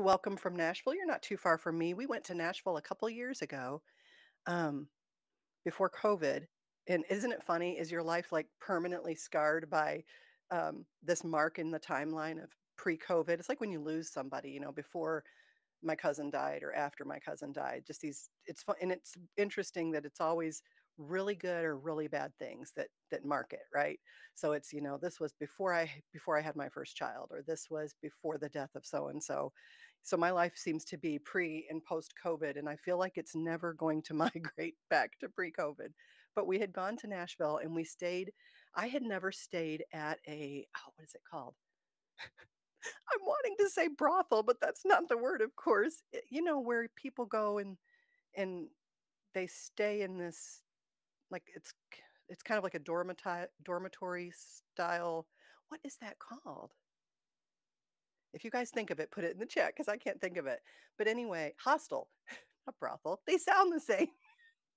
welcome from Nashville. You're not too far from me. We went to Nashville a couple years ago, um, before COVID. And isn't it funny? Is your life like permanently scarred by this mark in the timeline of pre-COVID? It's like when you lose somebody, before my cousin died or after my cousin died. Just these, it's fun, and it's interesting that it's always really good or really bad things that mark it, right? So it's this was before I had my first child, or this was before the death of so and so. So my life seems to be pre and post COVID, and I feel like it's never going to migrate back to pre COVID. But we had gone to Nashville and we stayed. I had never stayed at a, oh, what is it called? I'm wanting to say brothel, but that's not the word, of course. Where people go and they stay in this, like, it's kind of like a dormitory style. What is that called? If you guys think of it, put it in the chat because I can't think of it. But anyway, hostel, a brothel. They sound the same.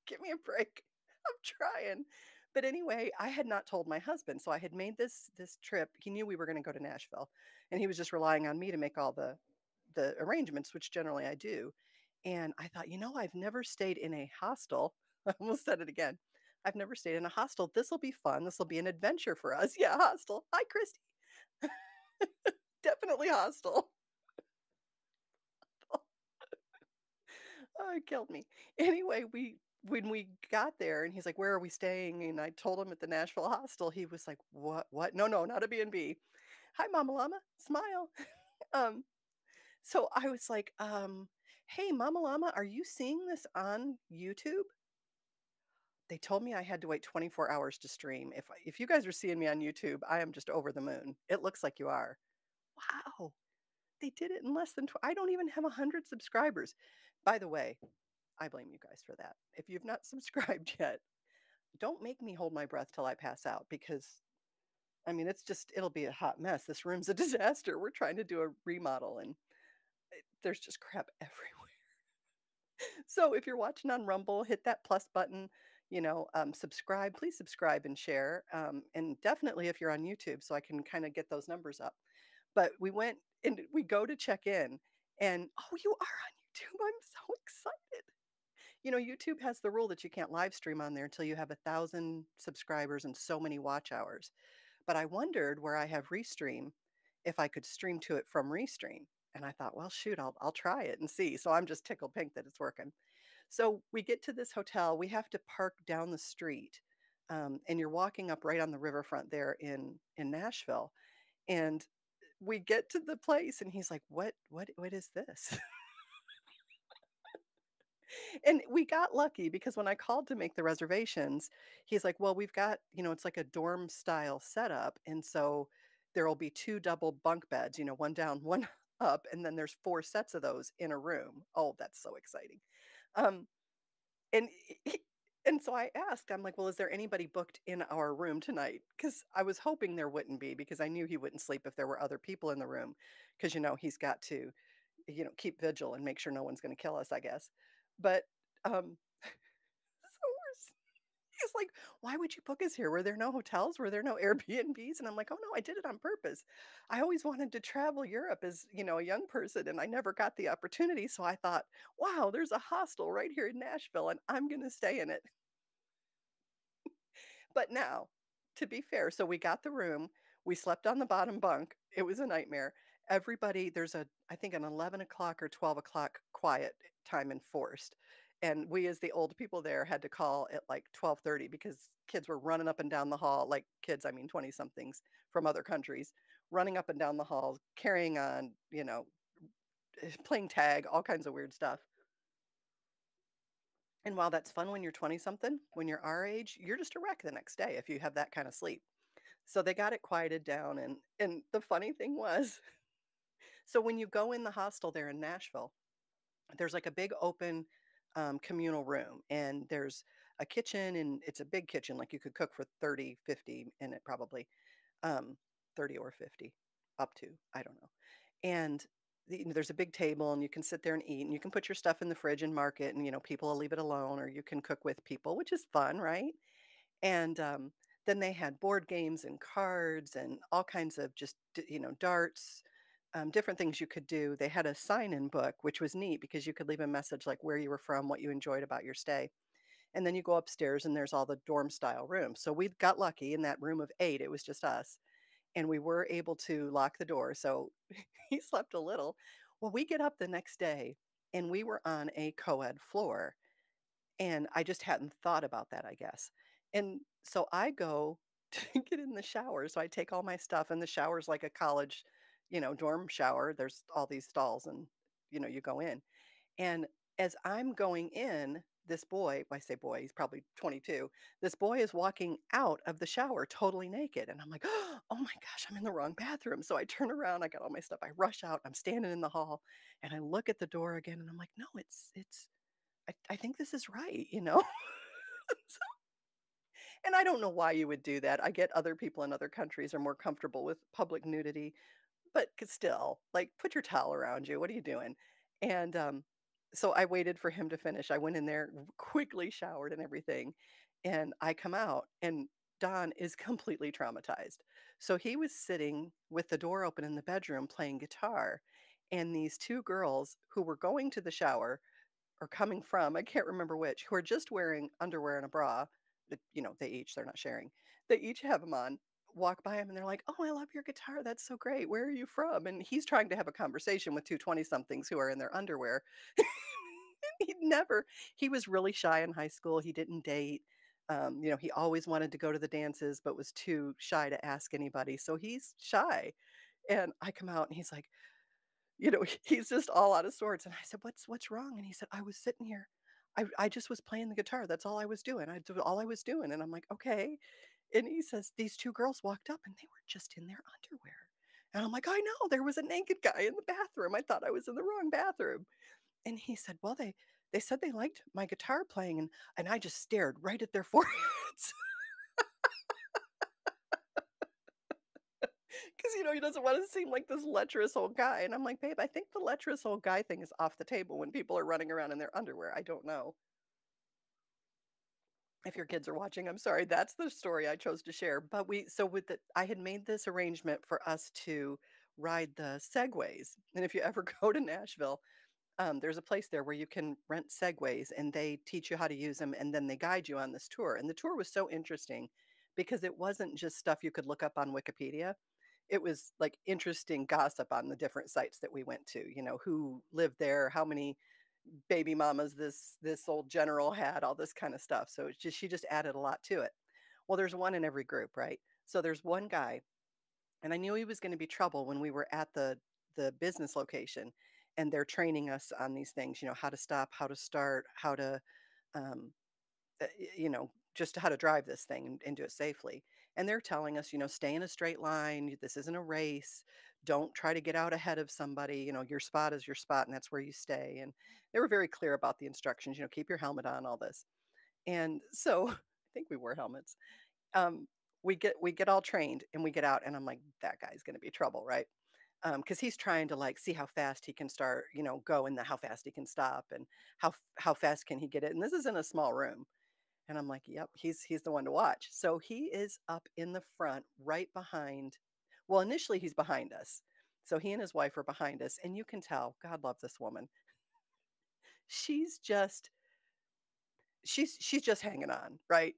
Give me a break. I'm trying. But anyway, I had not told my husband, so I had made this trip. He knew we were going to go to Nashville, and he was just relying on me to make all the arrangements, which generally I do. And I thought, I've never stayed in a hostel. I almost said it again. I've never stayed in a hostel. This will be fun. This will be an adventure for us. Yeah, hostel. Hi, Christy. Definitely hostel. Oh, it killed me. Anyway, we when we got there and he's like, "Where are we staying?" And I told him at the Nashville hostel. He was like, "What? What? No, no, not a B and B. Hi, Mama Llama. Smile." Um, so I was like, "Hey, Mama Llama, are you seeing this on YouTube?" They told me I had to wait 24 hours to stream. If you guys are seeing me on YouTube, I am just over the moon. It looks like you are. Wow. They did it in less than I don't even have 100 subscribers. By the way, I blame you guys for that. If you've not subscribed yet, don't make me hold my breath till I pass out because I mean, it'll be a hot mess. This room's a disaster. We're trying to do a remodel and there's just crap everywhere. So if you're watching on Rumble, hit that plus button, subscribe. Please subscribe and share. And definitely if you're on YouTube, so I can kind of get those numbers up. But we went and we go to check in, and oh, you are on YouTube. I'm so excited. YouTube has the rule that you can't live stream on there until you have 1,000 subscribers and so many watch hours. But I wondered where I have Restream if I could stream to it from Restream. And I thought, well, shoot, I'll try it and see. So I'm just tickled pink that it's working. So we get to this hotel. We have to park down the street, and you're walking up right on the riverfront there in Nashville. And we get to the place, and he's like, "What is this?" And we got lucky because when I called to make the reservations, he's like, "Well, we've got, it's like a dorm style setup, and so there'll be 2 double bunk beds, one down, one up, and then there's 4 sets of those in a room." Oh, that's so exciting. Um, and he and so I asked, I'm like, "Well, is there anybody booked in our room tonight?" Because I was hoping there wouldn't be because I knew he wouldn't sleep if there were other people in the room. Because he's got to, keep vigil and make sure no one's gonna kill us, I guess. But, so we're s he's like, "Why would you book us here? Were there no hotels? Were there no Airbnbs?" And I'm like, "Oh, no, I did it on purpose. I always wanted to travel Europe as, a young person, and I never got the opportunity, so I thought, 'Wow, there's a hostel right here in Nashville, and I'm gonna stay in it.'" But now, to be fair, so we got the room, we slept on the bottom bunk, it was a nightmare. Everybody there's I think an 11 o'clock or 12 o'clock quiet time enforced, and we as the old people there had to call at, like, 12:30 because kids were running up and down the hall, like, kids, I mean 20-somethings from other countries, running up and down the halls, carrying on, playing tag, all kinds of weird stuff. And while that's fun when you're 20-something, when you're our age, you're just a wreck the next day if you have that kinda sleep. So they got it quieted down, and the funny thing was, so when you go in the hostel there in Nashville, there's, like, a big open, communal room, and there's a kitchen, and it's a big kitchen, like, you could cook for 30, 50 in it probably, um, 30 or 50, up to, I don't know. And there's a big table, and you can sit there and eat, and you can put your stuff in the fridge and mark it, and, people will leave it alone, or you can cook with people, which is fun, right? And, then they had board games and cards and all kinds of just darts, different things you could do. They had a sign-in book, which was neat because you could leave a message like where you were from, what you enjoyed about your stay. And then you go upstairs and there's all the dorm style rooms. So we got lucky in that room of 8, it was just us. And we were able to lock the door. So he slept a little. Well, we get up the next day and we were on a co-ed floor. And I just hadn't thought about that, I guess. And so I go to get in the shower. So I take all my stuff, and the shower's like a college, dorm shower. There's all these stalls, and, you go in. And as I'm going in, this boy, I say boy, he's probably 22. This boy is walking out of the shower totally naked. And I'm like, oh my gosh, I'm in the wrong bathroom. So I turn around, I got all my stuff. I rush out, I'm standing in the hall, and I look at the door again, and I'm like, no, I think this is right. So, and I don't know why you would do that. I get other people in other countries are more comfortable with public nudity, but still, like, put your towel around you. What are you doing? And so I waited for him to finish. I went in there, quickly showered and everything, and I come out, and Don is completely traumatized. So he was sitting with the door open in the bedroom playing guitar, and these two girls who were going to the shower or coming from, I can't remember which, who are just wearing underwear and a bra. They're not sharing. They each have them on, walk by him and they're like, "Oh, I love your guitar. That's so great. Where are you from?" And he's trying to have a conversation with two 20 somethings who are in their underwear. He'd never, he was really shy in high school. He didn't date. He always wanted to go to the dances, but was too shy to ask anybody. So he's shy. And I come out and he's like, he's just all out of sorts, and I said, "What's wrong?" And he said, "I was sitting here. I just was playing the guitar. That's all I was doing. All I was doing." And I'm like, "Okay." And he says, "These 2 girls walked up and they were just in their underwear." And I'm like, "I know, there was a naked guy in the bathroom. I thought I was in the wrong bathroom." And he said, "Well, they said they liked my guitar playing," and I just stared right at their foreheads. 'Cause, he doesn't wanna seem like this lecherous old guy, and I'm like, "Babe, I think the lecherous old guy thing is off the table when people are running around in their underwear." I don't know. If your kids are watching, I'm sorry, that's the story I chose to share, but with the I had made this arrangement for us to ride the Segways, and if you ever go to Nashville, there's a place there where you can rent Segways, and they teach you how to use them, and then they guide you on this tour, and the tour was so interesting because it wasn't just stuff you could look up on Wikipedia. It was, like, interesting gossip on the different sites that we went to, who lived there, how many baby mamas this old general had, all this kinda stuff, so it's just she just added a lot to it. Well, there's one in every group, right? So there's one guy, and I knew he was gonna be trouble when we were at the business location, and they're training us on these things, how to stop, how to start, how to, um just how to drive this thing and do it safely. And they're telling us, stay in a straight line. This isn't a race. Don't try to get out ahead of somebody. Your spot is your spot, and that's where you stay. And they were very clear about the instructions. Keep your helmet on, all this. And so I think we wore helmets. Um, we get all trained, and we get out, and I'm like, that guy's going to be trouble, right? Because he's trying to like see how fast he can start, go, and how fast he can stop, and how fast can he get it. And this is in a small room, and I'm like, "Yep, he's the one to watch." So he is up in the front right behind, well, initially he's behind us. So he and his wife are behind us, and you can tell, God love this woman. She's just she's just hanging on, right?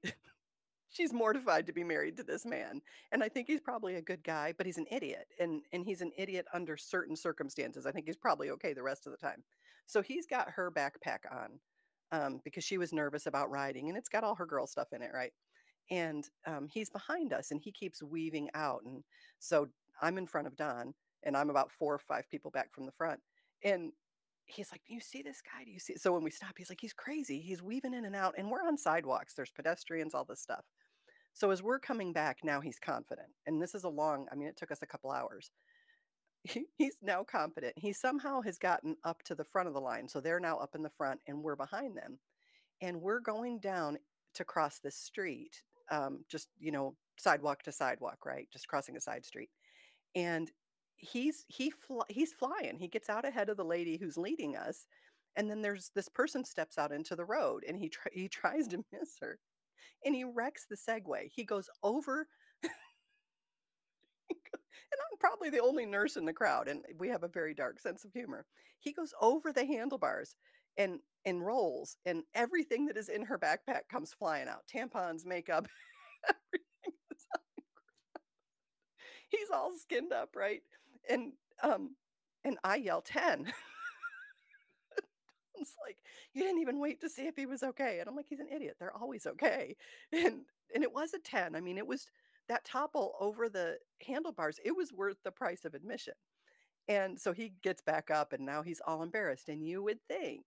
She's mortified to be married to this man, and I think he's probably a good guy, but he's an idiot, and he's an idiot under certain circumstances. I think he's probably okay the rest of the time. So he's got her backpack on, because she was nervous about riding, and it's got all her girl stuff in it, right? And he's behind us, and he keeps weaving out, and so I'm in front of Don, and I'm about 4 or 5 people back from the front, and he's like, "Do you see this guy? Do you see?" So when we stop, he's like, "He's crazy. He's weaving in and out," and we're on sidewalks. There's pedestrians, all this stuff. So as we're coming back, now he's confident, and this is a long, I mean, it took us a couple hours. He's now confident. He somehow has gotten up to the front of the line, so they're now up in the front, and we're behind them, and we're going down to cross this street, just, sidewalk to sidewalk, right? Just crossing a side street, and he's flying. He gets out ahead of the lady who's leading us, and then there's this person steps out into the road, and he tries to miss her, and he wrecks the Segway. He goes over I'm probably the only nurse in the crowd, and we have a very dark sense of humor. He goes over the handlebars and rolls, and everything that is in her backpack comes flying out. Tampons, makeup, everything is he's all skinned up, right? And, um, and I yell 10. It's like, "You didn't even wait to see if he was okay." And I'm like, "He's an idiot. They're always okay." And it was a 10. I mean, it was that topple over the handlebars, it was worth the price of admission. And so he gets back up and now he's all embarrassed. And you would think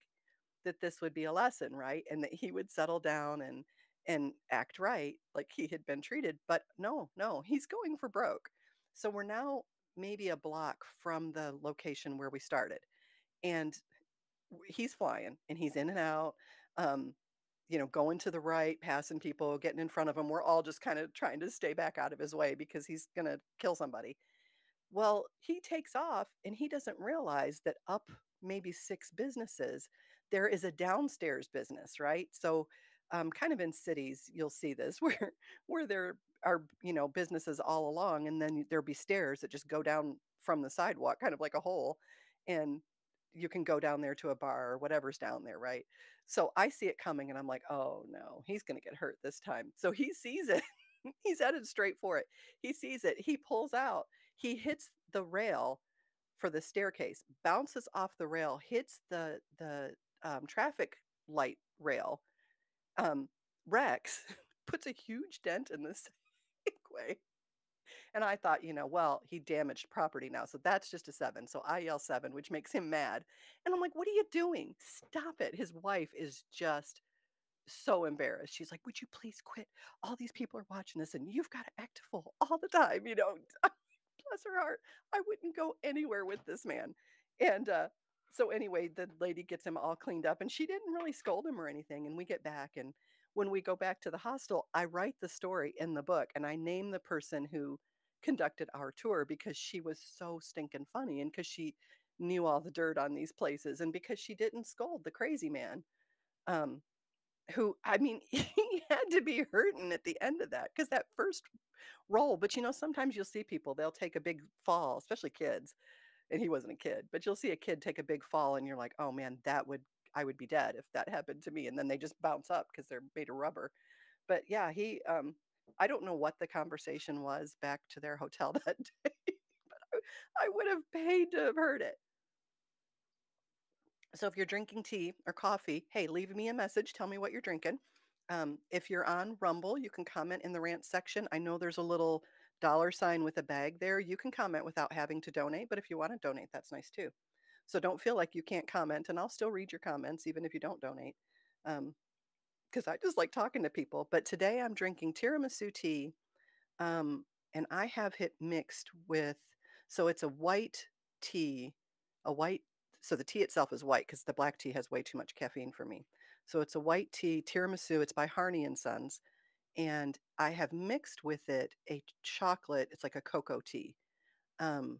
that this would be a lesson, right? And that he would settle down and act right like he had been treated. But no, no, he's going for broke. So we're now maybe a block from the location where we started. And he's flying and he's in and out. Um, going to the right, passing people, getting in front of him. We're all just kind of trying to stay back out of his way because he's going to kill somebody. Well, he takes off and he doesn't realize that up maybe 6 businesses, there is a downstairs business, right? So, kind of in cities, you'll see this where there are, businesses all along, and then there'll be stairs that just go down from the sidewalk, kind of like a hole, and you can go down there to a bar or whatever's down there, right? So I see it coming and I'm like, "Oh no, he's gonna get hurt this time." So he sees it. He's headed straight for it. He sees it. He pulls out, he hits the rail for the staircase, bounces off the rail, hits the traffic light rail, um, wrecks, puts a huge dent in the Segway. And I thought, well, he damaged property now, so that's just a 7. So I yell 7, which makes him mad. And I'm like, "What are you doing? Stop it." His wife is just so embarrassed. She's like, "Would you please quit? All these people are watching this, and you've got to act a fool all the time." Bless her heart. I wouldn't go anywhere with this man. And so anyway, the lady gets him all cleaned up and she didn't really scold him or anything. And we get back and when we go back to the hostel, I write the story in the book and I name the person who conducted our tour because she was so stinking funny and because she knew all the dirt on these places and because she didn't scold the crazy man. Um, who I mean, he had to be hurting at the end of that because that first roll, but sometimes you'll see people, they'll take a big fall, especially kids, and he wasn't a kid, but you'll see a kid take a big fall and you're like, "Oh man, I would be dead if that happened to me." And then they just bounce up because they're made of rubber. But yeah, I don't know what the conversation was back to their hotel that day, but I would have paid to have heard it. So if you're drinking tea or coffee, hey, leave me a message. Tell me what you're drinking. If you're on Rumble, you can comment in the rant section. I know there's a little $ with a bag there. You can comment without having to donate, but if you want to donate, that's nice too. So don't feel like you can't comment, and I'll still read your comments even if you don't donate. Because I just like talking to people. But today I'm drinking tiramisu tea, um, and I have it mixed with, so it's a white tea, a white, so the tea itself is white because the black tea has way too much caffeine for me. So it's a white tea tiramisu. It's by Harney and Sons, and I have mixed with it a chocolate. It's like a cocoa tea, um,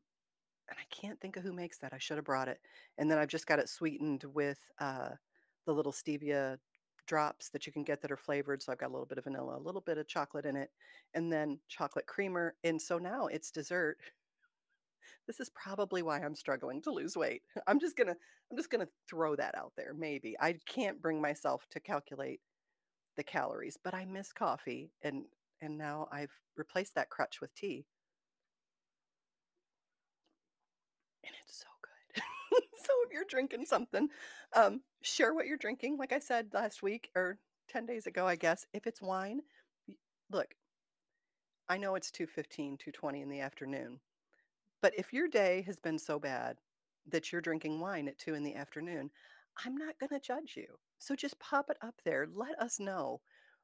and I can't think of who makes that. I should have brought it. And then I've just got it sweetened with the little stevia drops that you can get that are flavored. So I've got a little bit of vanilla, a little bit of chocolate in it, and then chocolate creamer. And so now it's dessert. This is probably why I'm struggling to lose weight. I'm just gonna throw that out there. Maybe I can't bring myself to calculate the calories, but I miss coffee, and now I've replaced that crutch with tea, and it's so good. So if you're drinking something, share what you're drinking. Like I said last week or 10 days ago, I guess, if it's wine, look, I know it's 2:15, 2:20 in the afternoon, but if your day has been so bad that you're drinking wine at 2 in the afternoon, I'm not going to judge you. So just pop it up there. Let us know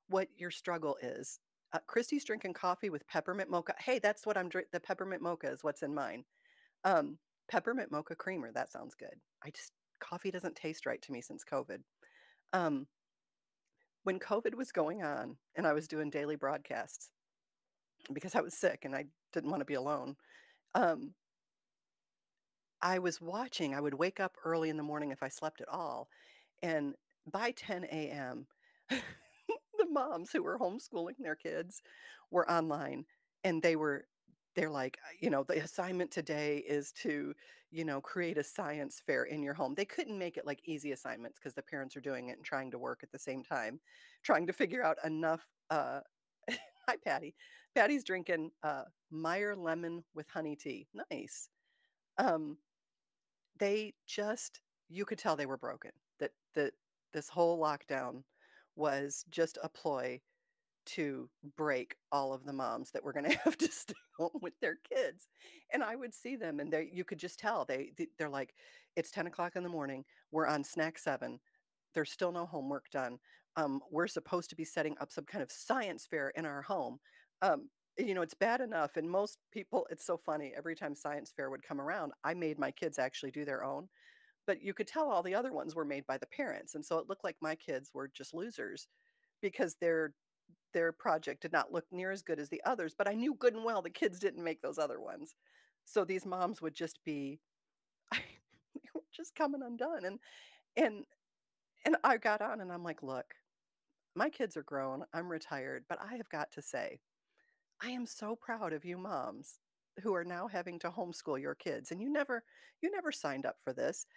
what your struggle is. Christy's drinking coffee with peppermint mocha. Hey, that's what I'm drinking. The peppermint mocha is what's in mine. Um, Peppermint mocha creamer. That sounds good. Coffee doesn't taste right to me since COVID. Um, when COVID was going on and I was doing daily broadcasts because I was sick and I didn't want to be alone, um, I would wake up early in the morning if I slept at all. And by 10 a.m., the moms who were homeschooling their kids were online and they were they're like, the assignment today is to, create a science fair in your home. They couldn't make it like easy assignments because the parents are doing it and trying to work at the same time, trying to figure out enough. Hi, Patty. Patty's drinking Meyer lemon with honey tea. Nice. Um, they just, you could tell they were broken. That this whole lockdown was just a ploy to break all of the moms that were gonna have to stay home with their kids. And I would see them and you could just tell they're like, "It's 10 o'clock in the morning, we're on snack 7, there's still no homework done. We're supposed to be setting up some kind of science fair in our home." It's bad enough, and most people it's so funny, every time science fair would come around, I made my kids actually do their own, but you could tell all the other ones were made by the parents, and so it looked like my kids were just losers because their project did not look near as good as the others, but I knew good and well the kids didn't make those other ones. So these moms would just be they were just coming undone. And and I got on and I'm like, look, my kids are grown, I'm retired, but I have got to say, I am so proud of you moms who are now having to homeschool your kids. And you never signed up for this.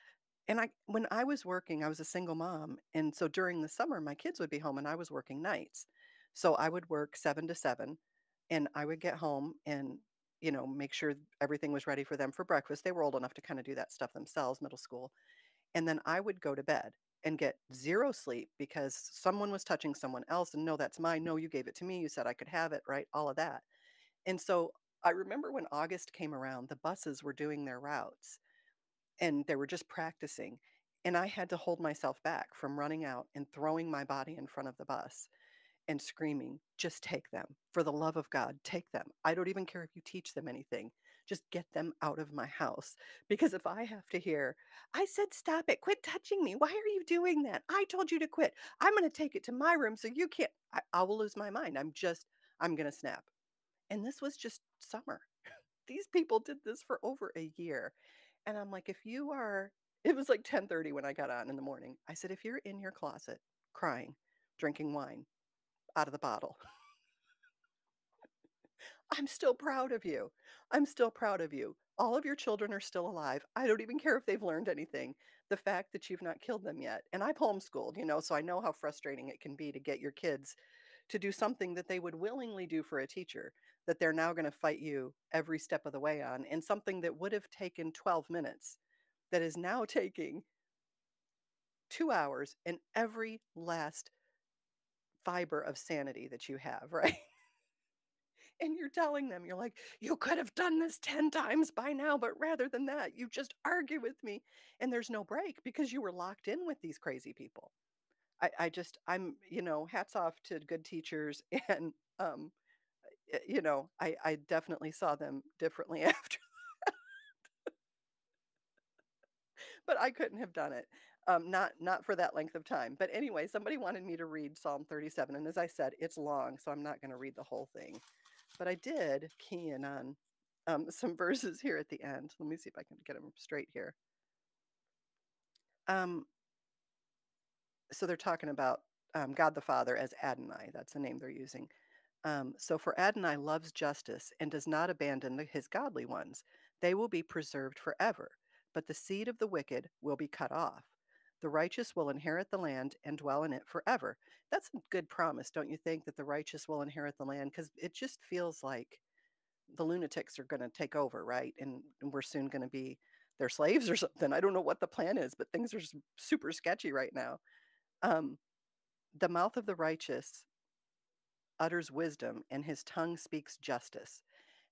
And when I was working, I was a single mom, and so during the summer, my kids would be home and I was working nights. So I would work 7 to 7, and I would get home and, make sure everything was ready for them for breakfast. They were old enough to kinda do that stuff themselves, middle school, and then I would go to bed and get 0 sleep because someone was touching someone else, and, "No, that's mine. No, you gave it to me. You said I could have it," right? All of that. And so I remember when August came around, the buses were doing their routes and they were just practicing. And I had to hold myself back from running out and throwing my body in front of the bus and screaming, just take them. For the love of God, take them. I don't even care if you teach them anything. Just get them out of my house. Because if I have to hear, I said, stop it, quit touching me. Why are you doing that? I told you to quit. I'm going to take it to my room so you can't. I will lose my mind. I'm going to snap. And this was just summer. These people did this for over a year. And I'm like, if you are, it was like 10:30 when I got on in the morning. I said, if you're in your closet crying, drinking wine out of the bottle, I'm still proud of you. I'm still proud of you. All of your children are still alive. I don't even care if they've learned anything. The fact that you've not killed them yet. And I've homeschooled, so I know how frustrating it can be to get your kids to do something that they would willingly do for a teacher, that they're now going to fight you every step of the way on, and something that would have taken 12 minutes that is now taking 2 hours and every last fiber of sanity that you have, right? And you're telling them, you're like, you could have done this 10 times by now, but rather than that, you just argue with me. And there's no break because you were locked in with these crazy people. Hats off to good teachers. And, I definitely saw them differently after, but I couldn't have done it. Not for that length of time. But anyway, somebody wanted me to read Psalm 37. And as I said, it's long, so I'm not going to read the whole thing. But I did key in on some verses here at the end. Let me see if I can get them straight here. Um, so they're talking about God the Father as Adonai. That's the name they're using. So for Adonai loves justice and does not abandon his godly ones. They will be preserved forever, but the seed of the wicked will be cut off. The righteous will inherit the land and dwell in it forever. That's a good promise, don't you think, that the righteous will inherit the land? Because it just feels like the lunatics are going to take over, right? And we're soon going to be their slaves or something. I don't know what the plan is, but things are super sketchy right now. Um, the mouth of the righteous utters wisdom, and his tongue speaks justice.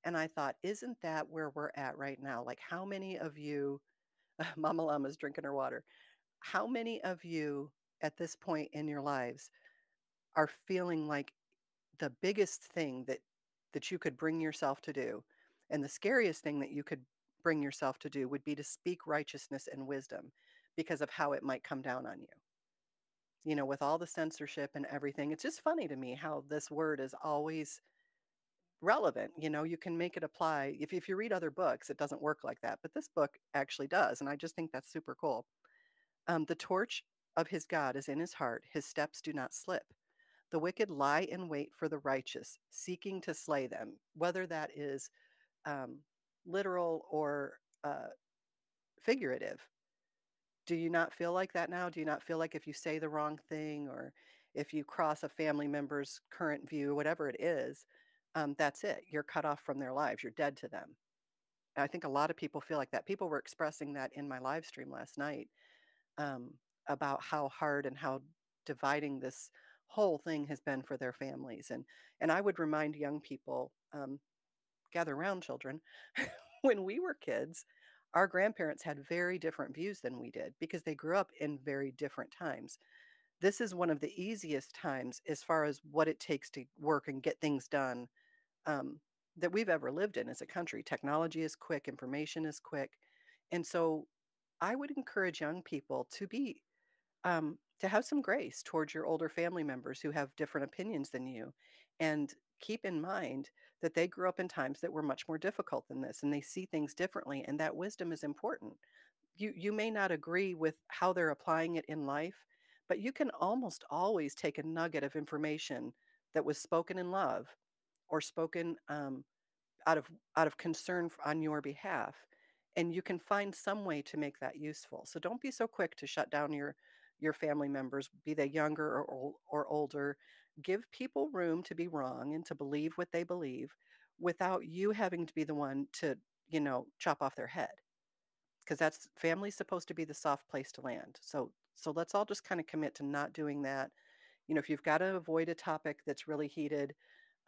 And I thought, isn't that where we're at right now? Like, how many of you, Mama Llama's drinking her water, how many of you at this point in your lives are feeling like the biggest thing that you could bring yourself to do, and the scariest thing that you could bring yourself to do would be to speak righteousness and wisdom because of how it might come down on you. With all the censorship and everything, it's just funny to me how this word is always relevant. You can make it apply. If you read other books, it doesn't work like that, but this book actually does. And I just think that's super cool. The torch of his God is in his heart. His steps do not slip. The wicked lie in wait for the righteous, seeking to slay them, whether that is um, literal or figurative. Do you not feel like that now? Do you not feel like if you say the wrong thing or if you cross a family member's current view, whatever it is, that's it. You're cut off from their lives. You're dead to them. And I think a lot of people feel like that. People were expressing that in my live stream last night, um, about how hard and how dividing this whole thing has been for their families. And I would remind young people, gather around, children. When we were kids, our grandparents had very different views than we did because they grew up in very different times. This is one of the easiest times as far as what it takes to work and get things done, um, that we've ever lived in as a country. Technology is quick, information is quick. And so I would encourage young people to have some grace towards your older family members who have different opinions than you. And keep in mind that they grew up in times that were much more difficult than this and they see things differently. And that wisdom is important. You may not agree with how they're applying it in life, but you can almost always take a nugget of information that was spoken in love or spoken, out of concern on your behalf, and you can find some way to make that useful. So don't be so quick to shut down your family members, be they younger or older. Give people room to be wrong and to believe what they believe without you having to be the one to, chop off their head, because that's family's supposed to be the soft place to land. So let's all just kind of commit to not doing that. If you've got to avoid a topic that's really heated,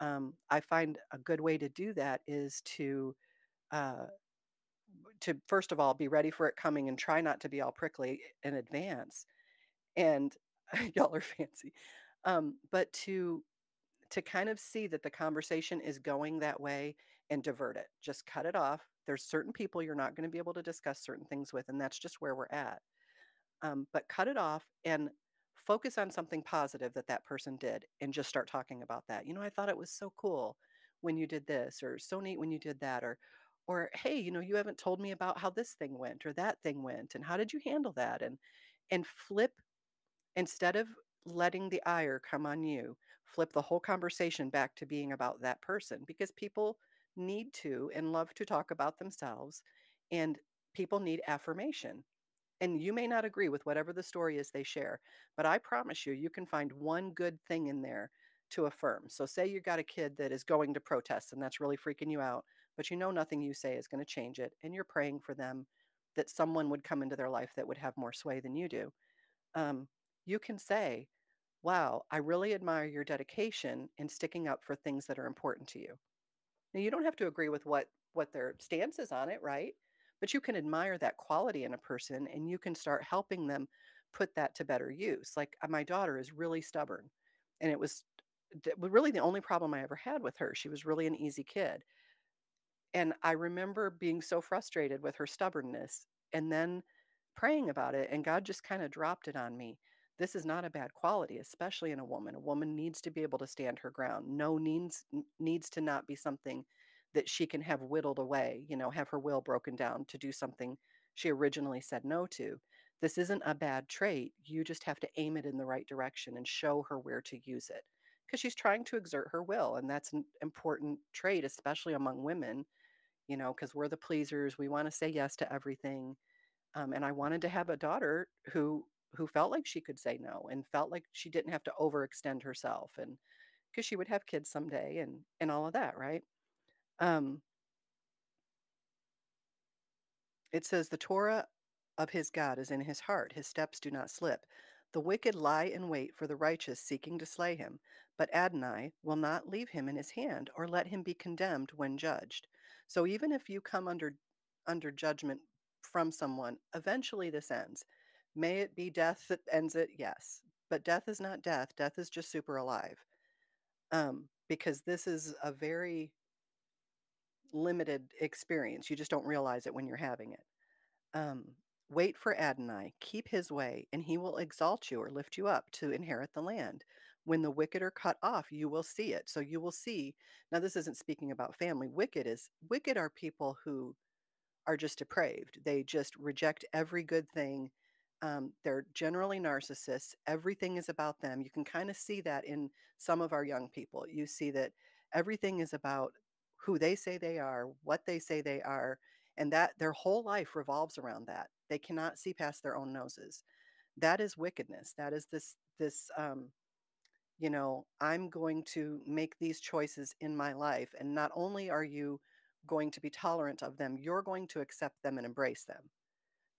I find a good way to do that is uh, to first of all be ready for it coming and try not to be all prickly in advance. And y'all are fancy, but to kind of see that the conversation is going that way and divert it. Just cut it off. There's certain people you're not going to be able to discuss certain things with, and that's just where we're at. But cut it off and focus on something positive that that person did and just start talking about that. I thought it was so cool when you did this, or so neat when you did that, or hey, you haven't told me about how this thing went or that thing went and how did you handle that, and flip. Instead of letting the ire come on you, flip the whole conversation back to being about that person, because people need to and love to talk about themselves, and people need affirmation. And you may not agree with whatever the story is they share, but I promise you, you can find one good thing in there to affirm. So, say you got a kid that is going to protest and that's really freaking you out, but nothing you say is going to change it, and you're praying for them that someone would come into their life that would have more sway than you do. um, you can say, wow, I really admire your dedication in sticking up for things that are important to you. Now, you don't have to agree with what their stance is on it, right? But you can admire that quality in a person and you can start helping them put that to better use. Like, my daughter is really stubborn, and it was really the only problem I ever had with her. She was really an easy kid. And I remember being so frustrated with her stubbornness and then praying about it, and God just kind of dropped it on me. This is not a bad quality, especially in a woman. A woman needs to be able to stand her ground. No needs to not be something that she can have whittled away, have her will broken down to do something she originally said no to. This isn't a bad trait. You just have to aim it in the right direction and show her where to use it, because she's trying to exert her will. And that's an important trait, especially among women, because we're the pleasers. We want to say yes to everything. And I wanted to have a daughter who felt like she could say no and felt like she didn't have to overextend herself, and because she would have kids someday and all of that, right? Um, it says the Torah of his God is in his heart; his steps do not slip. The wicked lie in wait for the righteous, seeking to slay him, but Adonai will not leave him in his hand or let him be condemned when judged. So even if you come under judgment from someone, eventually this ends. May it be death that ends it? Yes. But death is not death. Death is just super alive. Because this is a very limited experience. You just don't realize it when you're having it. Um, Wait for Adonai, keep his way, and he will exalt you or lift you up to inherit the land. When the wicked are cut off, you will see it. So you will see. Now, this isn't speaking about family. Wicked are people who are just depraved. They just reject every good thing. They're generally narcissists. Everything is about them. You can kind of see that in some of our young people. You see that everything is about who they say they are, what they say they are, and that their whole life revolves around that. They cannot see past their own noses. That is wickedness. That is I'm going to make these choices in my life. And not only are you going to be tolerant of them, you're going to accept them and embrace them.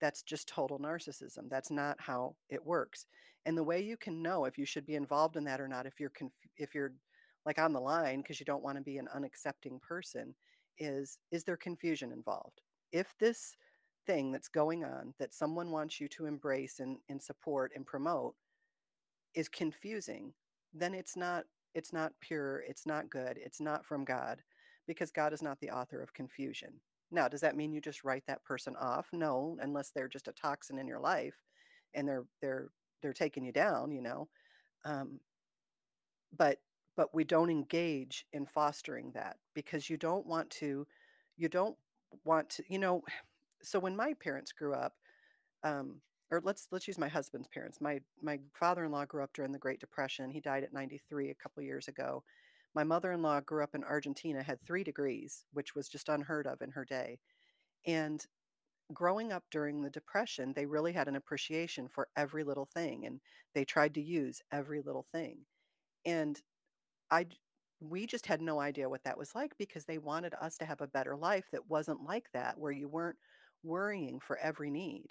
That's just total narcissism. That's not how it works. And the way you can know if you should be involved in that or not, if you're like on the line because you don't want to be an unaccepting person, is there confusion involved? If this thing that's going on that someone wants you to embrace and support and promote is confusing, then it's not pure, it's not good, it's not from God, because God is not the author of confusion. Now, does that mean you just write that person off? No, unless they're just a toxin in your life and they're taking you down. Um, but but we don't engage in fostering that because you don't want to. So when my parents grew up, um, or let's use my husband's parents. My father-in-law grew up during the Great Depression. He died at 93 a couple years ago. My mother-in-law grew up in Argentina, had 3 degrees, which was just unheard of in her day. And growing up during the Depression, they really had an appreciation for every little thing, and they tried to use every little thing. And I j- we just had no idea what that was like because they wanted us to have a better life that wasn't like that, where you weren't worrying for every need.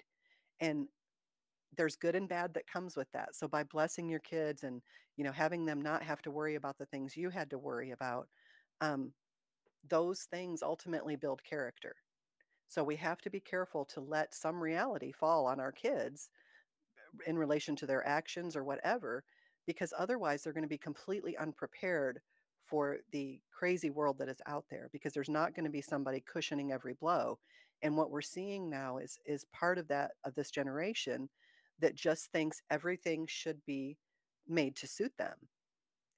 And there's good and bad that comes with that. So by blessing your kids and having them not have to worry about the things you had to worry about, um, those things ultimately build character. So we have to be careful to let some reality fall on our kids in relation to their actions or whatever, because otherwise they're going to be completely unprepared for the crazy world that is out there because there's not going to be somebody cushioning every blow. And what we're seeing now is part of that of this generation that just thinks everything should be made to suit them.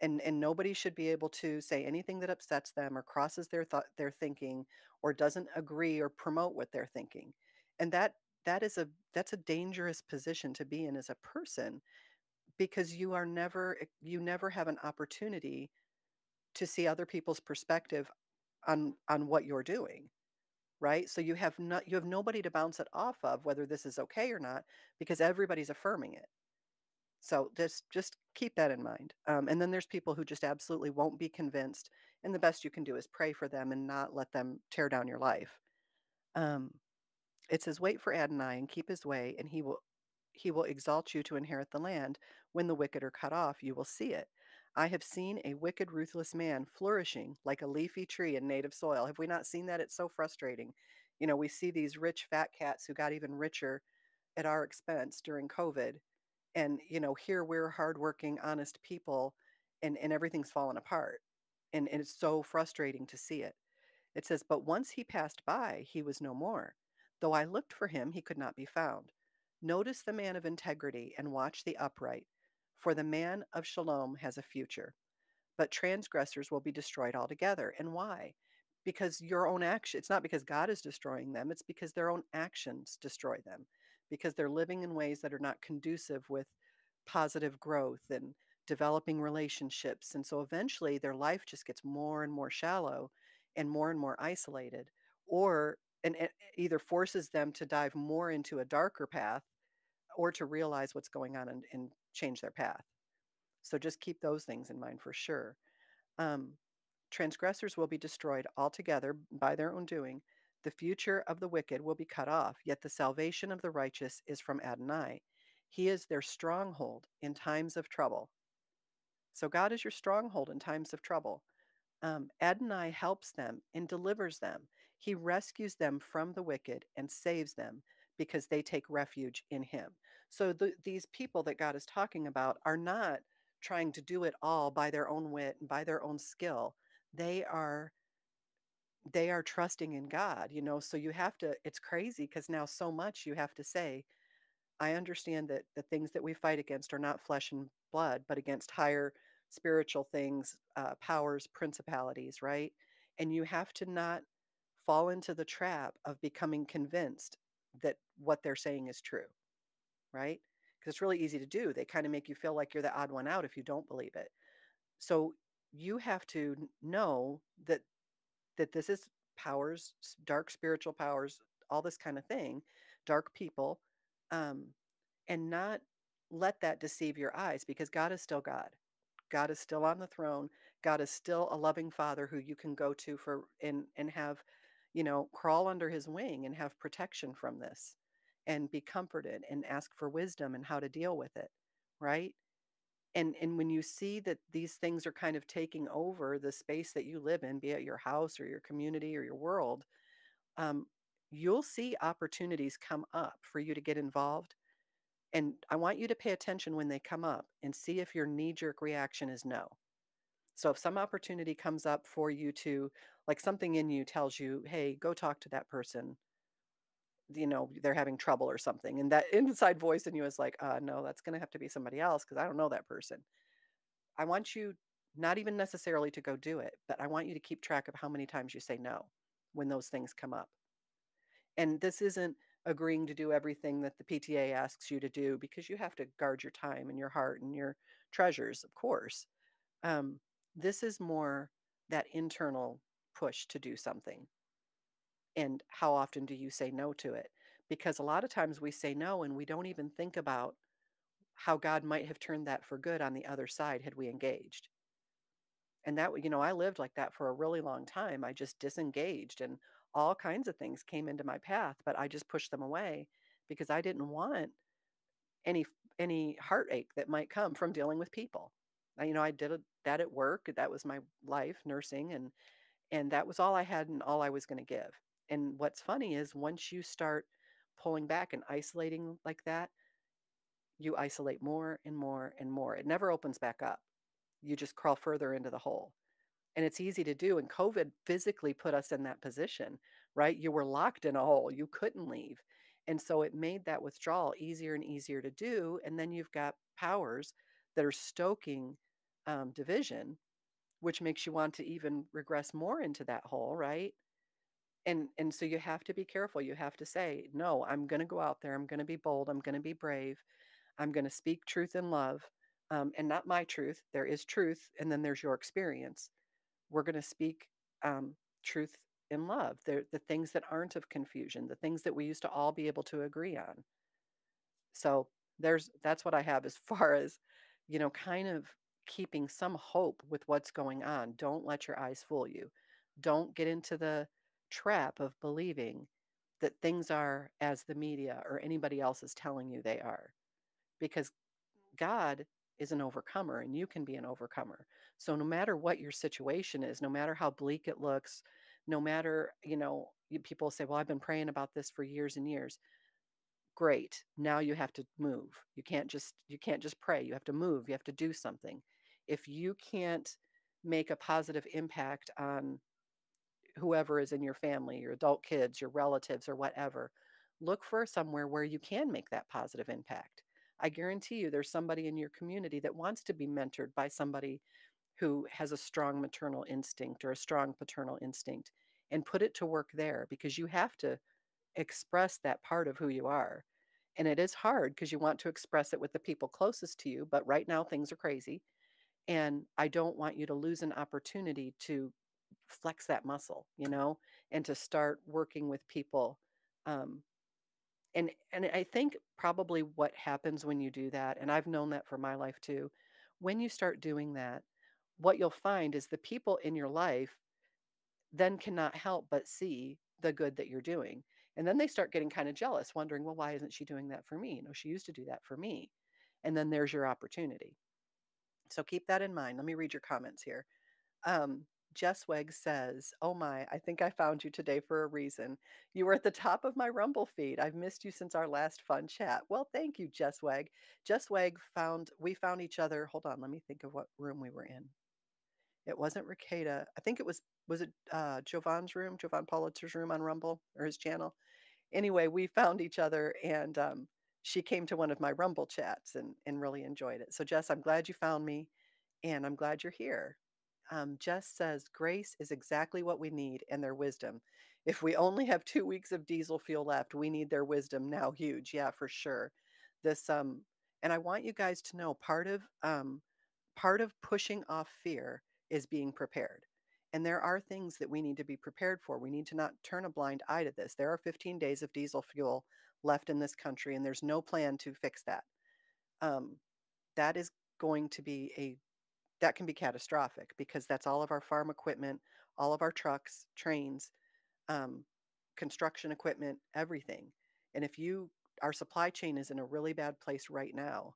And nobody should be able to say anything that upsets them or crosses their thinking or doesn't agree or promote what they're thinking. And that's a dangerous position to be in as a person because you never have an opportunity to see other people's perspective on what you're doing, right? So you have nobody to bounce it off of whether this is okay or not because everybody's affirming it. So just keep that in mind. And then there's people who just absolutely won't be convinced, and the best you can do is pray for them and not let them tear down your life. Um, it says, "Wait for Adonai and keep his way, and he will exalt you to inherit the land. When the wicked are cut off, you will see it. I have seen a wicked, ruthless man flourishing like a leafy tree in native soil." Have we not seen that? It's so frustrating. We see these rich fat cats who got even richer at our expense during COVID, and here we're hardworking honest people, and everything's fallen apart, and it's so frustrating to see it. It says, "But once he passed by, he was no more. Though I looked for him, he could not be found. Notice the man of integrity and watch the upright, for the man of shalom has a future. But transgressors will be destroyed altogether." And why? Because your own action, it's not because God is destroying them, it's because their own actions destroy them, because they're living in ways that are not conducive with positive growth and developing relationships. And so eventually their life just gets more and more shallow and more isolated, or and it either forces them to dive more into a darker path or to realize what's going on and change their path. So just keep those things in mind for sure. Um, Transgressors will be destroyed altogether by their own doing. The future of the wicked will be cut off, yet the salvation of the righteous is from Adonai. He is their stronghold in times of trouble. So God is your stronghold in times of trouble. Adonai helps them and delivers them. He rescues them from the wicked and saves them because they take refuge in him. So these people that God is talking about are not trying to do it all by their own wit and by their own skill. They are they are trusting in God. So you have to, it's crazy because now so much you have to say, I understand that the things that we fight against are not flesh and blood, but against higher spiritual things, powers, principalities, right? And you have to not fall into the trap of becoming convinced that what they're saying is true, right? Because it's really easy to do. They kind of make you feel like you're the odd one out if you don't believe it. So you have to know that that this is powers, dark spiritual powers, all this kind of thing, dark people, um, and not let that deceive your eyes because God is still God. God is still on the throne. God is still a loving father who you can go to for and have, crawl under his wing and have protection from this and be comforted and ask for wisdom and how to deal with it, right? And when you see that these things are kind of taking over the space that you live in, be it your house or your community or your world, um, you'll see opportunities come up for you to get involved. And I want you to pay attention when they come up and see if your knee jerk reaction is no. So if some opportunity comes up for you to, like something in you tells you, hey, go talk to that person, they're having trouble or something. And that inside voice in you is like, no, that's going to have to be somebody else because I don't know that person. I want you not even necessarily to go do it, but I want you to keep track of how many times you say no when those things come up. And this isn't agreeing to do everything that the PTA asks you to do because you have to guard your time and your heart and your treasures, of course. Um, this is more that internal push to do something. And how often do you say no to it? Because a lot of times we say no and we don't even think about how God might have turned that for good on the other side had we engaged. And that, I lived like that for a really long time. I just disengaged and all kinds of things came into my path, but I just pushed them away because I didn't want any any heartache that might come from dealing with people. I did that at work. That was my life, nursing, and that was all I had and all I was going to give. And what's funny is once you start pulling back and isolating like that, you isolate more and more and more. It never opens back up. You just crawl further into the hole. And it's easy to do. And COVID physically put us in that position, right? You were locked in a hole, you couldn't leave. And so it made that withdrawal easier and easier to do. And then you've got powers that are stoking division, which makes you want to even regress more into that hole, right? And so you have to be careful. You have to say, no, I'm going to go out there. I'm going to be bold. I'm going to be brave. I'm going to speak truth in love, and not my truth. There is truth, and then there's your experience. We're going to speak truth in love. They're the things that aren't of confusion, the things that we used to all be able to agree on. So that's what I have as far as, kind of keeping some hope with what's going on. Don't let your eyes fool you. Don't get into the trap of believing that things are as the media or anybody else is telling you they are. Because God is an overcomer and you can be an overcomer. So no matter what your situation is, no matter how bleak it looks, no matter, people say, well, I've been praying about this for years and years. Great. Now you have to move. You can't just pray. You have to move. You have to do something. If you can't make a positive impact on whoever is in your family, your adult kids, your relatives, or whatever, look for somewhere where you can make that positive impact. I guarantee you there's somebody in your community that wants to be mentored by somebody who has a strong maternal instinct or a strong paternal instinct and put it to work there because you have to express that part of who you are. And it is hard because you want to express it with the people closest to you, but right now things are crazy. And I don't want you to lose an opportunity to flex that muscle, and to start working with people. Um, and I think probably what happens when you do that, and I've known that for my life too, when you start doing that, what you'll find is the people in your life then cannot help but see the good that you're doing. And then they start getting kind of jealous, wondering, well, why isn't she doing that for me? She used to do that for me. And then there's your opportunity. So keep that in mind. Let me read your comments here. Um, Jess Weg says, oh my, I think I found you today for a reason. You were at the top of my Rumble feed. I've missed you since our last fun chat. Well, thank you, Jess Weg. Jess Weg we found each other. Hold on, let me think of what room we were in. It wasn't Ricada. I think was it Jovan's room, Jovan Politzer's room on Rumble or his channel. Anyway, we found each other and she came to one of my Rumble chats and really enjoyed it. So Jess, I'm glad you found me and I'm glad you're here. Jess says grace is exactly what we need and their wisdom. If we only have 2 weeks of diesel fuel left, we need their wisdom now. Huge, yeah, for sure. This and I want you guys to know part of pushing off fear is being prepared. And there are things that we need to be prepared for. We need to not turn a blind eye to this. There are 15 days of diesel fuel left in this country, and there's no plan to fix that. Um, that is going to be that can be catastrophic because that's all of our farm equipment, all of our trucks, trains, um, construction equipment, everything. And if our supply chain is in a really bad place right now.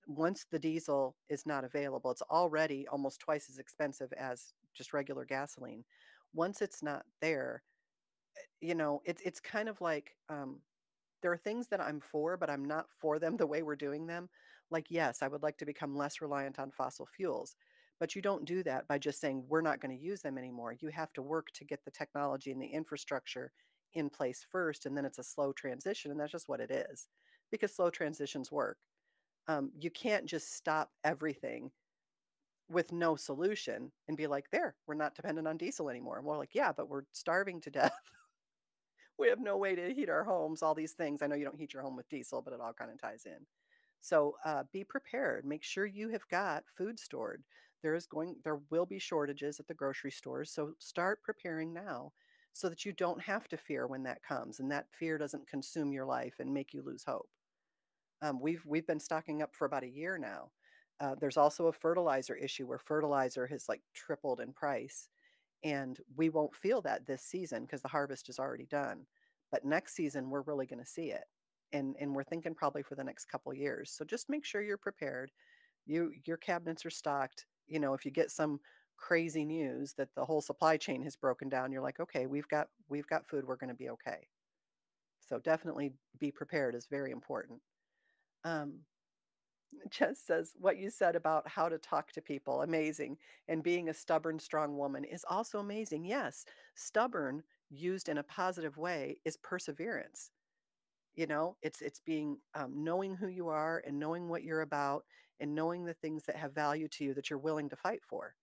Once the diesel is not available, it's already almost twice as expensive as just regular gasoline. Once it's not there, it's kind of like there are things that I'm for, but I'm not for them the way we're doing them. Like, yes, I would like to become less reliant on fossil fuels, but you don't do that by just saying we're not going to use them anymore. You have to work to get the technology and the infrastructure in place first, and then it's a slow transition, and that's just what it is because slow transitions work. You can't just stop everything with no solution and be like, there, we're not dependent on diesel anymore. And we're like, yeah, but we're starving to death. We have no way to heat our homes, all these things. I know you don't heat your home with diesel, but it all kind of ties in. So be prepared. Make sure you have got food stored. There will be shortages at the grocery stores. So start preparing now so that you don't have to fear when that comes and that fear doesn't consume your life and make you lose hope. We've been stocking up for about a year now. There's also a fertilizer issue where fertilizer has like tripled in price, and we won't feel that this season because the harvest is already done. But next season, we're really going to see it, and we're thinking probably for the next couple years. So just make sure you're prepared. Your cabinets are stocked. If you get some crazy news that the whole supply chain has broken down, you're like, okay, we've got food. We're going to be okay. So definitely be prepared is very important. Um, Jess says, what you said about how to talk to people, amazing. And being a stubborn, strong woman is also amazing. Yes, stubborn used in a positive way is perseverance. It's being knowing who you are and knowing what you're about and knowing the things that have value to you that you're willing to fight for.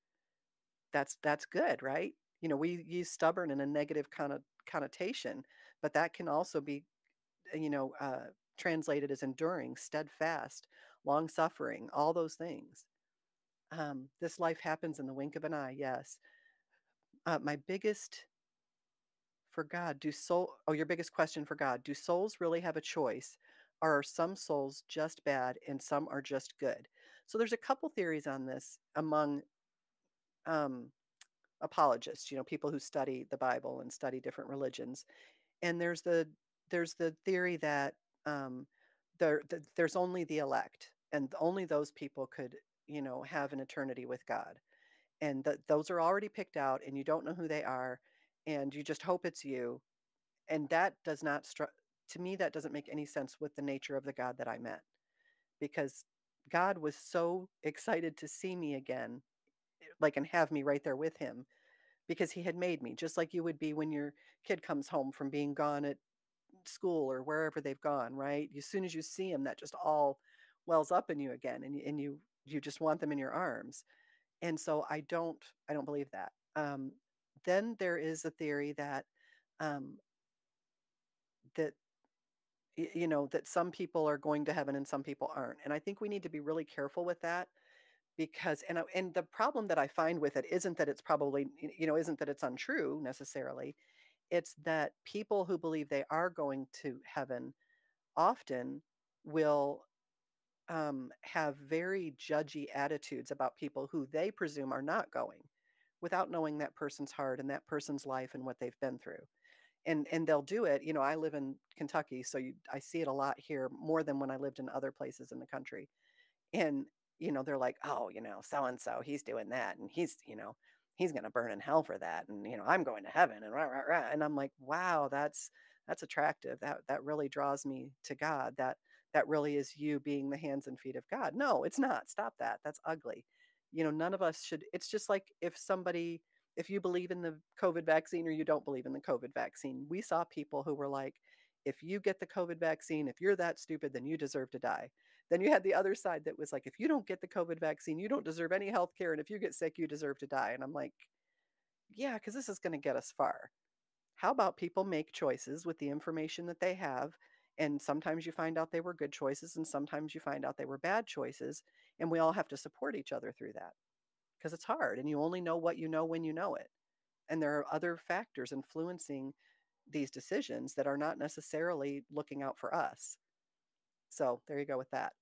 That's good, right? We use stubborn in a negative connotation, but that can also be you know, uh, translated as enduring, steadfast, long suffering, all those things. This life happens in the wink of an eye. Yes. My biggest for God, your biggest question for God, do souls really have a choice? Or are some souls just bad and some are just good? So there's a couple theories on this among um, apologists, people who study the Bible and study different religions. And there's the theory that um, there's only the elect, and only those people could have an eternity with God, and that those are already picked out, and you don't know who they are, and you just hope it's you, and that does not to me that doesn't make any sense with the nature of the God that I met, because God was so excited to see me again, like and have me right there with him because he had made me just like you would be when your kid comes home from being gone at school or wherever they've gone, right? As soon as you see them, that just all wells up in you again, and you just want them in your arms. And so I don't believe that. Then there is a theory that um, that that some people are going to heaven and some people aren't, and I think we need to be really careful with that because and the problem that I find with it isn't that it's probably isn't that it's untrue necessarily. It's that people who believe they are going to heaven often will have very judgy attitudes about people who they presume are not going without knowing that person's heart and that person's life and what they've been through. And they'll do it. I live in Kentucky, so I see it a lot here more than when I lived in other places in the country. And, they're like, oh, so and so, he's doing that. And he's going to burn in hell for that. And, I'm going to heaven and rah, rah, rah. And I'm like, wow, that's attractive. That really draws me to God. That really is you being the hands and feet of God. No, it's not. Stop that. That's ugly. None of us should. It's just like if you believe in the COVID vaccine or you don't believe in the COVID vaccine, we saw people who were like, if you get the COVID vaccine, if you're that stupid, then you deserve to die. Then you had the other side that was like, if you don't get the COVID vaccine, you don't deserve any health care. And if you get sick, you deserve to die. And I'm like, yeah, because this is going to get us far. How about people make choices with the information that they have? And sometimes you find out they were good choices, and sometimes you find out they were bad choices. And we all have to support each other through that because it's hard. And you only know what you know when you know it. And there are other factors influencing these decisions that are not necessarily looking out for us. So there you go with that.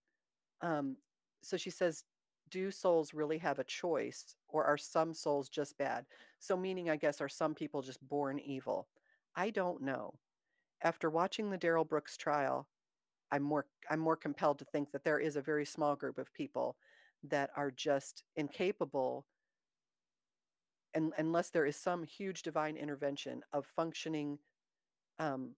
Um, so she says, do souls really have a choice, or are some souls just bad? So, meaning, I guess, are some people just born evil? I don't know. After watching the Daryl Brooks trial, I'm more compelled to think that there is a very small group of people that are just incapable, and unless there is some huge divine intervention, of um,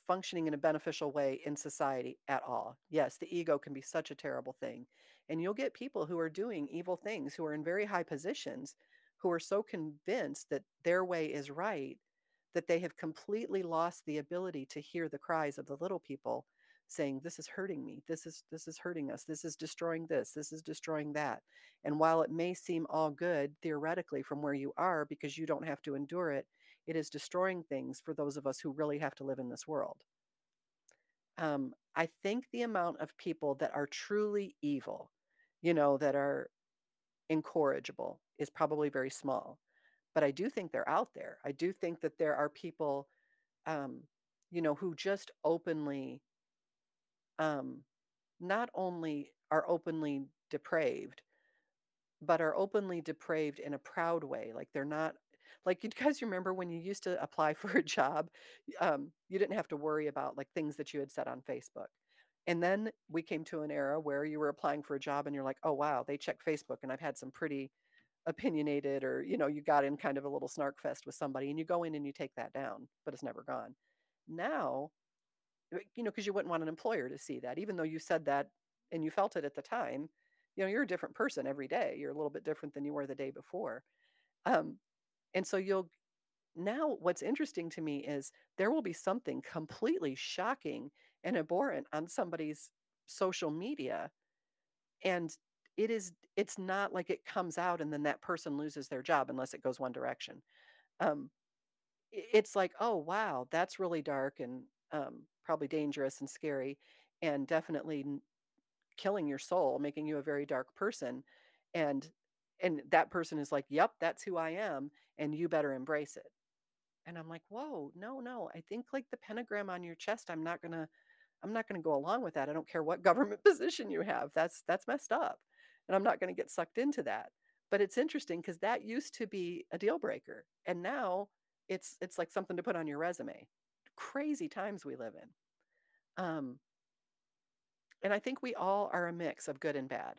functioning in a beneficial way in society at all. Yes, the ego can be such a terrible thing. And you'll get people who are doing evil things, who are in very high positions, who are so convinced that their way is right that they have completely lost the ability to hear the cries of the little people saying, this is hurting me, this is hurting us, this is destroying this is destroying that. And while it may seem all good theoretically from where you are because you don't have to endure it, it is destroying things for those of us who really have to live in this world. I think the amount of people that are truly evil, that are incorrigible, is probably very small. But I do think they're out there. I do think that there are people, um, who just openly, um, not only are openly depraved, but are openly depraved in a proud way. Like they're not, like, you guys remember when you used to apply for a job, you didn't have to worry about like things that you had said on Facebook. And then we came to an era where you were applying for a job and you're like, oh, wow, they check Facebook. And I've had some pretty opinionated, or, you got in kind of a little snark fest with somebody and you go in and you take that down, but it's never gone. Now, because you wouldn't want an employer to see that, even though you said that and you felt it at the time. You're a different person every day. You're a little bit different than you were the day before. Um, and so now what's interesting to me is there will be something completely shocking and abhorrent on somebody's social media. And it's not like it comes out and then that person loses their job unless it goes one direction. Um, it's like, oh, wow, that's really dark and probably dangerous and scary, and definitely killing your soul, making you a very dark person. And that person is like, yep, that's who I am, and you better embrace it. And I'm like, whoa, no, no. I think like the pentagram on your chest, I'm not gonna go along with that. I don't care what government position you have. That's messed up. And I'm not gonna get sucked into that. But it's interesting because that used to be a deal breaker. And now it's like something to put on your resume. Crazy times we live in. And I think we all are a mix of good and bad.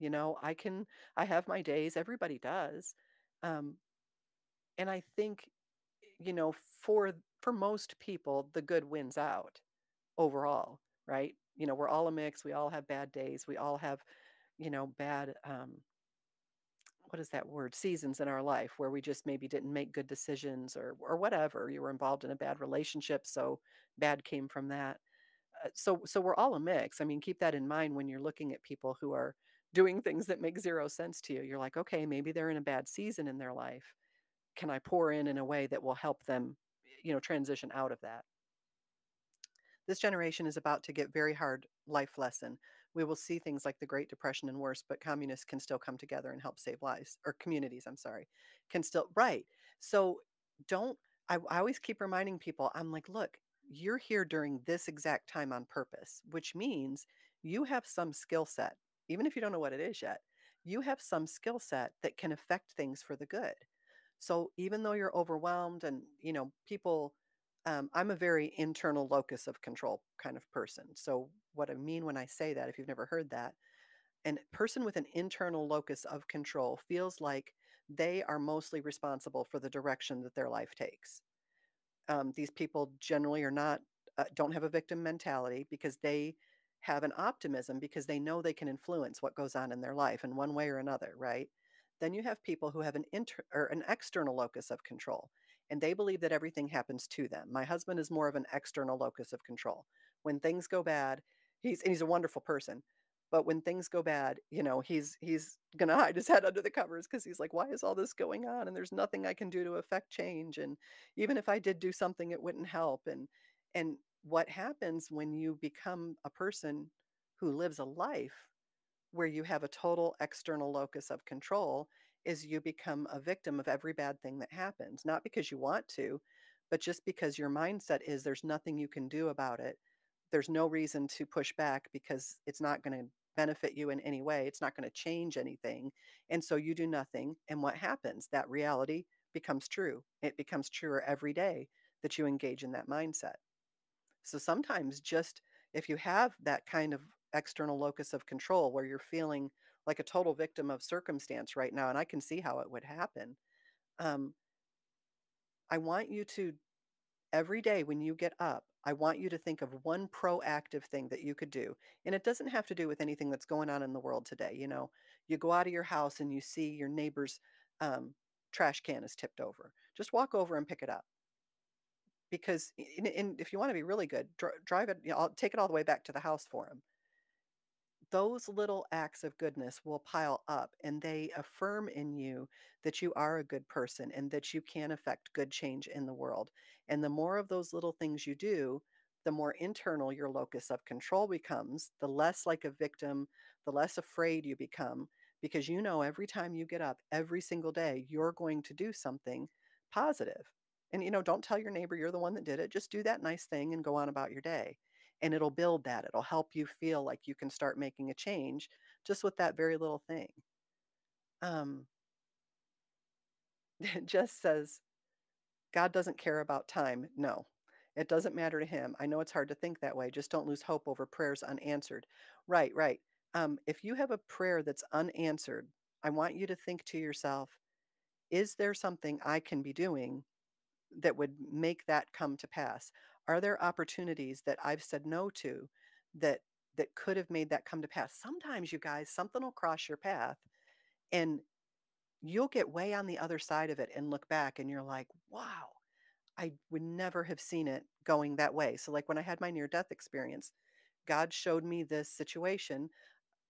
I have my days, everybody does. Um, and I think, you know, for for most people, the good wins out overall, right? We're all a mix. We all have bad days. We all have, bad, what is that word? Seasons in our life where we just maybe didn't make good decisions, or whatever. You were involved in a bad relationship, so bad came from that. So we're all a mix. I mean, keep that in mind when you're looking at people who are doing things that make zero sense to you. You're like, okay, maybe they're in a bad season in their life. Can I pour in a way that will help them, transition out of that? This generation is about to get very hard life lesson. We will see things like the Great Depression and worse, but communists can still come together and help save lives, or communities, I'm sorry, can still, right. So don't, I always keep reminding people, I'm like, look, you're here during this exact time on purpose, which means you have some skill set, even if you don't know what it is yet, you have some skill set that can affect things for the good. So even though you're overwhelmed and, people, I'm a very internal locus of control kind of person. So what I mean when I say that, if you've never heard that, a person with an internal locus of control feels like they are mostly responsible for the direction that their life takes. These people generally are not, don't have a victim mentality because they have an optimism because they know they can influence what goes on in their life in one way or another, right? Then you have people who have an external locus of control, and they believe that everything happens to them. My husband is more of an external locus of control. When things go bad, he's a wonderful person, but when things go bad, he's gonna hide his head under the covers because he's like, why is all this going on? And there's nothing I can do to affect change. And even if I did do something, it wouldn't help. And what happens when you become a person who lives a life where you have a total external locus of control is you become a victim of every bad thing that happens, not because you want to, but just because your mindset is there's nothing you can do about it. There's no reason to push back because it's not going to benefit you in any way. It's not going to change anything. And so you do nothing. And what happens? That reality becomes true. It becomes truer every day that you engage in that mindset. So sometimes just if you have that kind of external locus of control where you're feeling like a total victim of circumstance right now, and I can see how it would happen, um, I want you to every day when you get up, I want you to think of one proactive thing that you could do. And it doesn't have to do with anything that's going on in the world today. You go out of your house and you see your neighbor's um, trash can is tipped over. Just walk over and pick it up. Because if you want to be really good, drive it, I'll take it all the way back to the house for him. Those little acts of goodness will pile up and they affirm in you that you are a good person and that you can affect good change in the world. And the more of those little things you do, the more internal your locus of control becomes, the less like a victim, the less afraid you become, because you know every time you get up every single day, you're going to do something positive. And, don't tell your neighbor you're the one that did it. Just do that nice thing and go on about your day, and it'll build that. It'll help you feel like you can start making a change just with that very little thing. Um, Jess says, God doesn't care about time. No, it doesn't matter to him. I know it's hard to think that way. Just don't lose hope over prayers unanswered. Right, right. If you have a prayer that's unanswered, I want you to think to yourself, is there something I can be doing that would make that come to pass? Are there opportunities that I've said no to that could have made that come to pass? Sometimes you guys, something will cross your path and you'll get way on the other side of it and look back and you're like, "Wow, I would never have seen it going that way." So like when I had my near death experience, God showed me this situation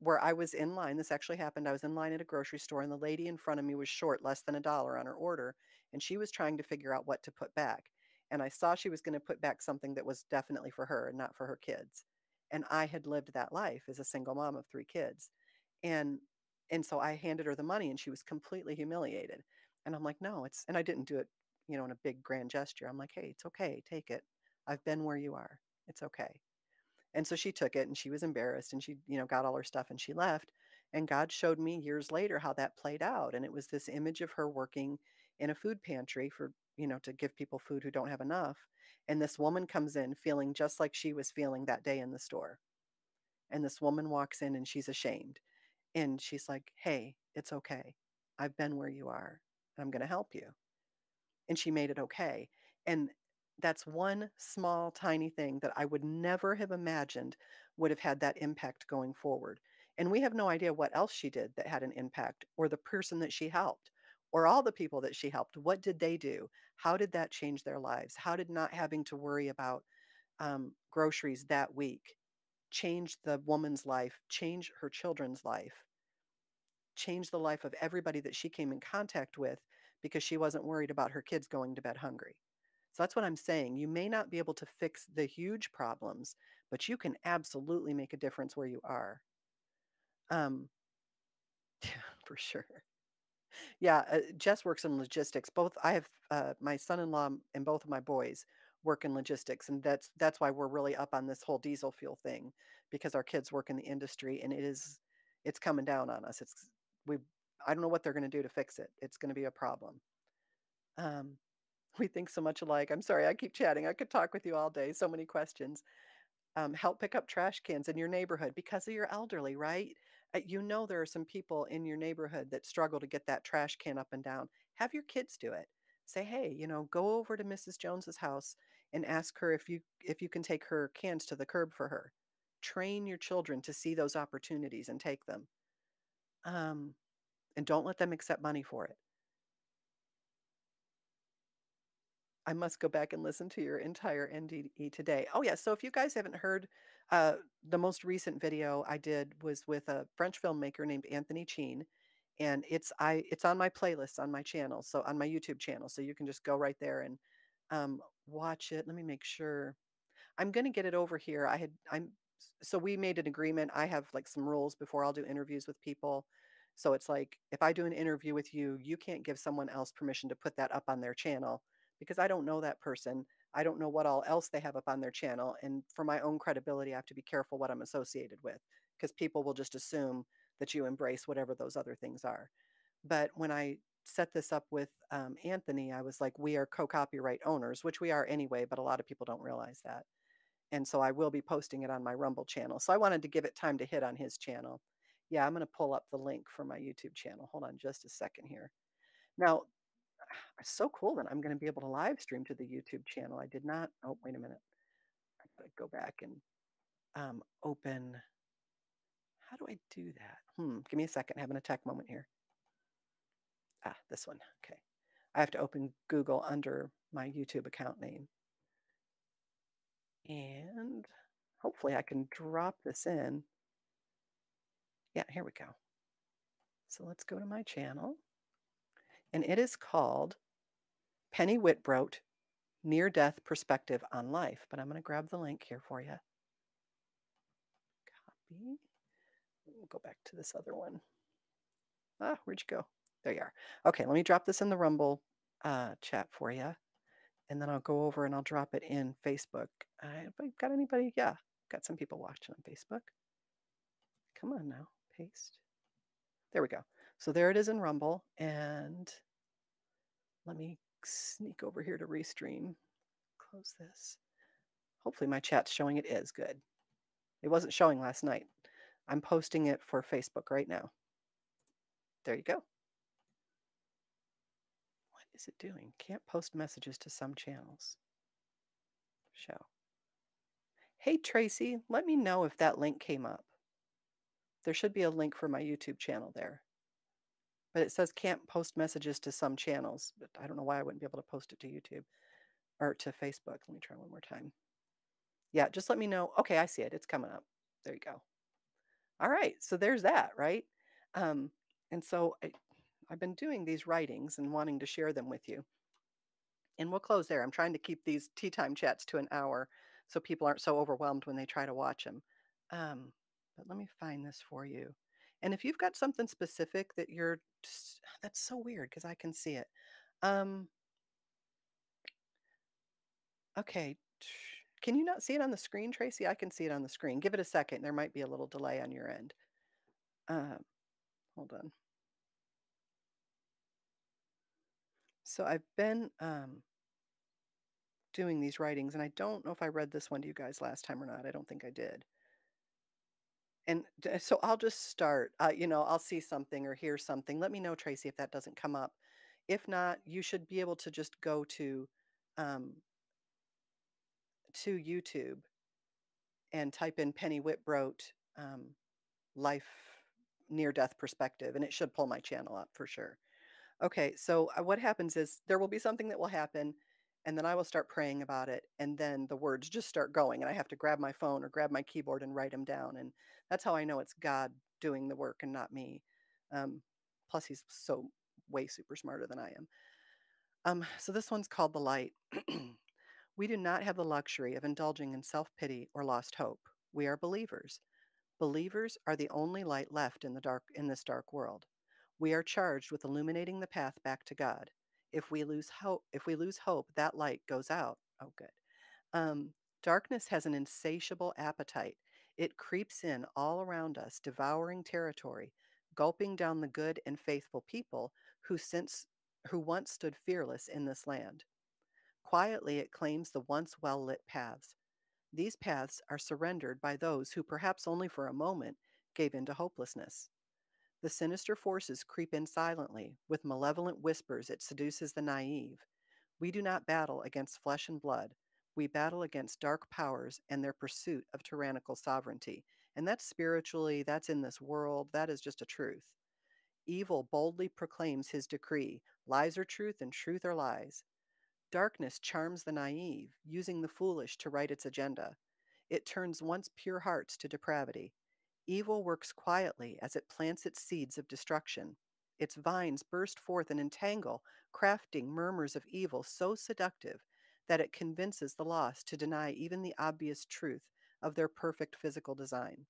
where I was in line. This actually happened. I was in line at a grocery store, and the lady in front of me was short less than $1 on her order, and she was trying to figure out what to put back. And I saw she was going to put back something that was definitely for her and not for her kids. And I had lived that life as a single mom of 3 kids. And so I handed her the money, and she was completely humiliated. And I'm like, "No, it's," and I didn't do it, in a big grand gesture. I'm like, "Hey, it's okay. Take it. I've been where you are. It's okay." And so she took it and she was embarrassed and she, got all her stuff and she left. And God showed me years later how that played out. And it was this image of her working in a food pantry for, to give people food who don't have enough. And this woman comes in feeling just like she was feeling that day in the store. And this woman walks in and she's ashamed. And she's like, "Hey, it's okay. I've been where you are. And I'm going to help you." And she made it okay. And that's one small, tiny thing that I would never have imagined would have had that impact going forward. And we have no idea what else she did that had an impact, or the person that she helped, or all the people that she helped. What did they do? How did that change their lives? How did not having to worry about groceries that week change the woman's life, change her children's life, change the life of everybody that she came in contact with because she wasn't worried about her kids going to bed hungry? So that's what I'm saying. You may not be able to fix the huge problems, but you can absolutely make a difference where you are. Um, for sure. Yeah, Jess works in logistics. Both I have my son-in-law and both of my boys work in logistics, and that's why we're really up on this whole diesel fuel thing, because our kids work in the industry, and it's coming down on us. We I don't know what they're going to do to fix it. It's going to be a problem. Um, we think so much alike. I'm sorry, I keep chatting. I could talk with you all day. So many questions. Help pick up trash cans in your neighborhood because of your elderly, right? There are some people in your neighborhood that struggle to get that trash can up and down. Have your kids do it. Say, "Hey, go over to Mrs. Jones's house and ask her if you can take her cans to the curb for her." Train your children to see those opportunities and take them. Um, and don't let them accept money for it. I must go back and listen to your entire NDE today. Oh, yeah. So if you guys haven't heard, uh, the most recent video I did was with a French filmmaker named Anthony Cheen, and it's on my playlist on my channel, so on my YouTube channel. So you can just go right there and watch it. Let me make sure. I'm gonna get it over here. So we made an agreement. I have like some rules before I'll do interviews with people. So it's like if I do an interview with you, you can't give someone else permission to put that up on their channel because I don't know that person. I don't know what all else they have up on their channel. And for my own credibility, I have to be careful what I'm associated with because people will just assume that you embrace whatever those other things are. But when I set this up with Anthony, I was like, we are co copyright owners, which we are anyway, but a lot of people don't realize that. And so I will be posting it on my Rumble channel. So I wanted to give it time to hit on his channel. Yeah, I'm going to pull up the link for my YouTube channel. Hold on just a second here. Now, it's so cool that I'm going to be able to live stream to the YouTube channel. I did not. Oh, wait a minute. I got to go back and open. How do I do that? Give me a second. Having a tech moment here. This one. Okay. I have to open Google under my YouTube account name. And hopefully I can drop this in. Yeah, here we go. So let's go to my channel. And it is called Penny Wittbrodt, Near-Death Perspective on Life. But I'm going to grab the link here for you. Copy. We'll go back to this other one. Where'd you go? There you are. Okay, let me drop this in the Rumble chat for you. And then I'll go over and I'll drop it in Facebook. Have I got anybody? Yeah, got some people watching on Facebook. Come on now, paste. There we go. So there it is in Rumble. And let me sneak over here to restream. Close this. Hopefully my chat's showing it is good. It wasn't showing last night. I'm posting it for Facebook right now. There you go. What is it doing? Can't post messages to some channels. Show. Hey, Tracy, let me know if that link came up. There should be a link for my YouTube channel there. But it says can't post messages to some channels. But I don't know why I wouldn't be able to post it to YouTube or to Facebook. Let me try one more time. Yeah, just let me know. Okay, I see it. It's coming up. There you go. All right, so there's that, right? And so I've been doing these writings and wanting to share them with you. And we'll close there. I'm trying to keep these tea time chats to an hour so people aren't so overwhelmed when they try to watch them. But let me find this for you. And if you've got something specific that you're, that's so weird because I can see it. Okay. Can you not see it on the screen, Tracy? I can see it on the screen. Give it a second. There might be a little delay on your end. Hold on. So I've been doing these writings, and I don't know if I read this one to you guys last time or not. I don't think I did. And so I'll just start. I'll see something or hear something. Let me know, Tracy, if that doesn't come up. If not, you should be able to just go to YouTube and type in Penny Wittbrodt life near-death perspective, and it should pull my channel up for sure. Okay, so what happens is there will be something that will happen, and then I will start praying about it, and then the words just start going, and I have to grab my phone or grab my keyboard and write them down, and that's how I know it's God doing the work and not me. Plus, he's so way super smarter than I am. So this one's called The Light. We do not have the luxury of indulging in self-pity or lost hope. We are believers. Believers are the only light left in this dark world. We are charged with illuminating the path back to God. If we lose hope, that light goes out. Oh, good. Darkness has an insatiable appetite. It creeps in all around us, devouring territory, gulping down the good and faithful people who once stood fearless in this land. Quietly, it claims the once well-lit paths. These paths are surrendered by those who, perhaps only for a moment, gave in to hopelessness. The sinister forces creep in silently. With malevolent whispers, it seduces the naive. We do not battle against flesh and blood. We battle against dark powers and their pursuit of tyrannical sovereignty. And that's spiritually, that's in this world, that is just a truth. Evil boldly proclaims his decree. Lies are truth and truth are lies. Darkness charms the naive, using the foolish to write its agenda. It turns once pure hearts to depravity. Evil works quietly as it plants its seeds of destruction. Its vines burst forth and entangle, crafting murmurs of evil so seductive that it convinces the lost to deny even the obvious truth of their perfect physical design.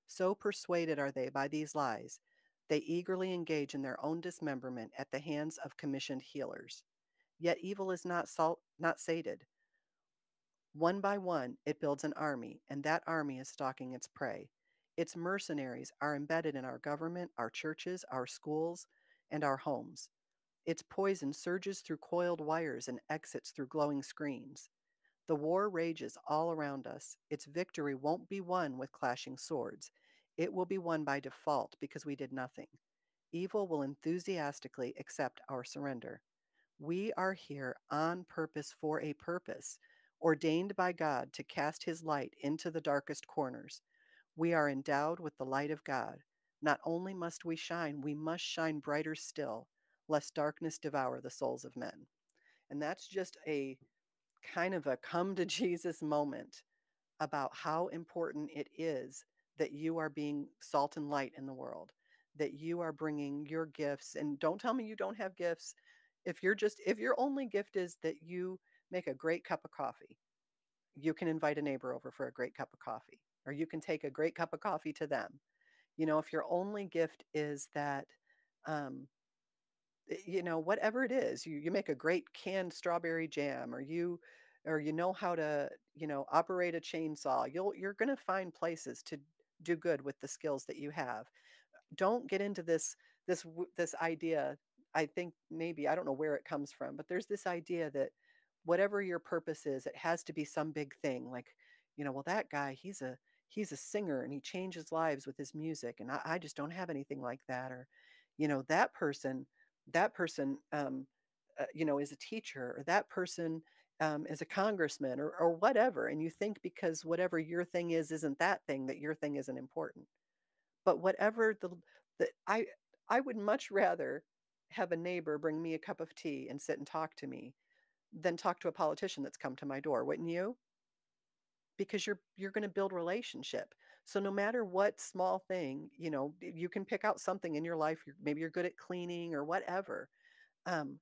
So persuaded are they by these lies They eagerly engage in their own dismemberment at the hands of commissioned healers. Yet evil is not sated. One by one, it builds an army, and that army is stalking its prey. Its mercenaries are embedded in our government, our churches, our schools, and our homes. Its poison surges through coiled wires and exits through glowing screens. The war rages all around us. Its victory won't be won with clashing swords. It will be won by default because we did nothing. Evil will enthusiastically accept our surrender. We are here on purpose for a purpose, ordained by God to cast his light into the darkest corners. We are endowed with the light of God. Not only must we must shine brighter still, lest darkness devour the souls of men. And that's just a kind of a come to Jesus moment about how important it is that you are being salt and light in the world, that you are bringing your gifts. And don't tell me you don't have gifts. If your only gift is that you make a great cup of coffee, you can invite a neighbor over for a great cup of coffee, or you can take a great cup of coffee to them. If your only gift is that, um, whatever it is, you make a great canned strawberry jam, or you know how to, operate a chainsaw. You're going to find places to do good with the skills that you have. Don't get into this idea. I think maybe I don't know where it comes from, but there's this idea that whatever your purpose is, it has to be some big thing. Like, well, that guy, he's a singer and he changes lives with his music, and I just don't have anything like that. Or, that person is a teacher, or that person is a congressman, or whatever. And you think because whatever your thing is isn't that thing, that your thing isn't important. But whatever the I would much rather have a neighbor bring me a cup of tea and sit and talk to me than talk to a politician that's come to my door, wouldn't you? Because you're going to build relationship. So no matter what small thing, you can pick out something in your life. Maybe you're good at cleaning or whatever. Um,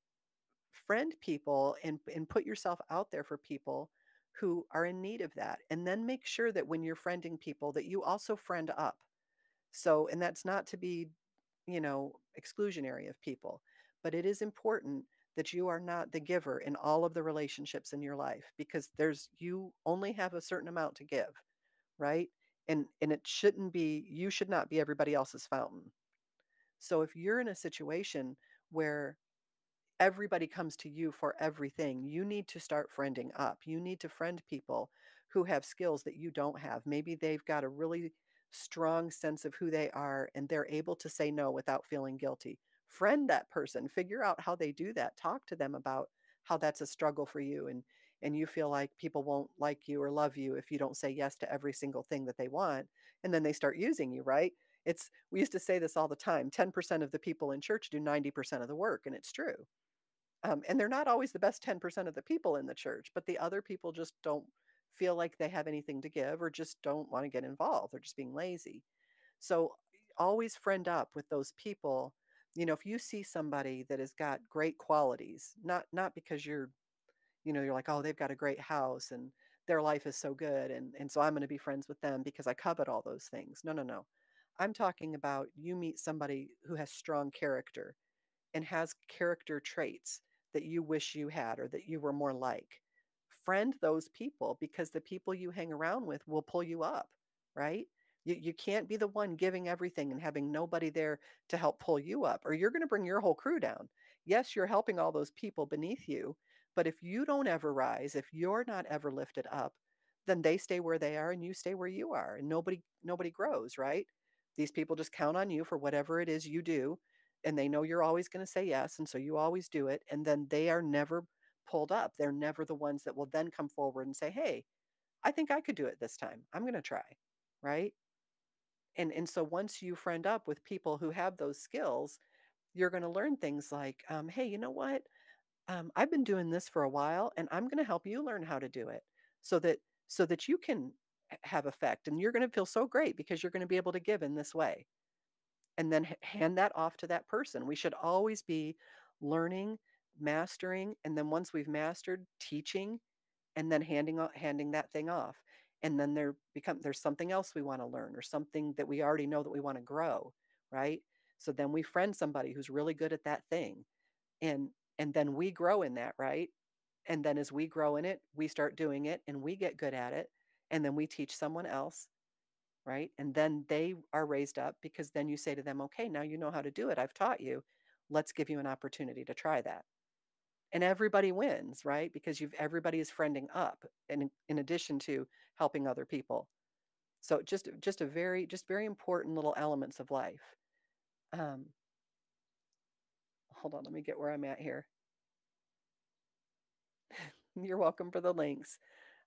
Friend people and put yourself out there for people who are in need of that, and then make sure that when you're friending people that you also friend up. So, and that's not to be, exclusionary of people, but it is important that you are not the giver in all of the relationships in your life, because you only have a certain amount to give, right? And it shouldn't be, you should not be everybody else's fountain. So if you're in a situation where everybody comes to you for everything, you need to start friending up. You need to friend people who have skills that you don't have. Maybe they've got a really strong sense of who they are and they're able to say no without feeling guilty. Friend that person, figure out how they do that. Talk to them about how that's a struggle for you, and you feel like people won't like you or love you if you don't say yes to every single thing that they want, and then they start using you, right? It's We used to say this all the time. 10% of the people in church do 90% of the work, and it's true. And they're not always the best 10% of the people in the church, but the other people just don't feel like they have anything to give, or just don't want to get involved. They're just being lazy. So always friend up with those people. If you see somebody that has got great qualities, not because you're like, oh, they've got a great house and their life is so good, and so I'm going to be friends with them because I covet all those things. No, no, no. I'm talking about you meet somebody who has strong character and has character traits that you wish you had or that you were more like. Friend those people, because the people you hang around with will pull you up, right? You can't be the one giving everything and having nobody there to help pull you up, or you're going to bring your whole crew down. Yes, you're helping all those people beneath you, but if you don't ever rise, if you're not ever lifted up, then they stay where they are and you stay where you are, and nobody grows, right? These people just count on you for whatever it is you do, and they know you're always going to say yes, and so you always do it, and then they are never pulled up. They're never the ones that will then come forward and say, hey, I think I could do it this time, I'm going to try, right? And so once you friend up with people who have those skills, you're going to learn things like, hey, you know what, I've been doing this for a while and I'm going to help you learn how to do it, so that you can have effect, and you're going to feel so great because you're going to be able to give in this way, and then hand that off to that person. We should always be learning, mastering, and then once we've mastered, teaching, and then handing that thing off. And then there's something else we want to learn, or something that we already know that we want to grow, right? So then we friend somebody who's really good at that thing. And and then we grow in that, right? And then as we grow in it, we start doing it and we get good at it. And then we teach someone else, right? And then they are raised up because then you say to them, okay, now you know how to do it. I've taught you. Let's give you an opportunity to try that. And everybody wins, right? Because everybody is friending up in addition to helping other people. So just a very just very important little elements of life. Um, Hold on, let me get where I'm at here. You're welcome for the links.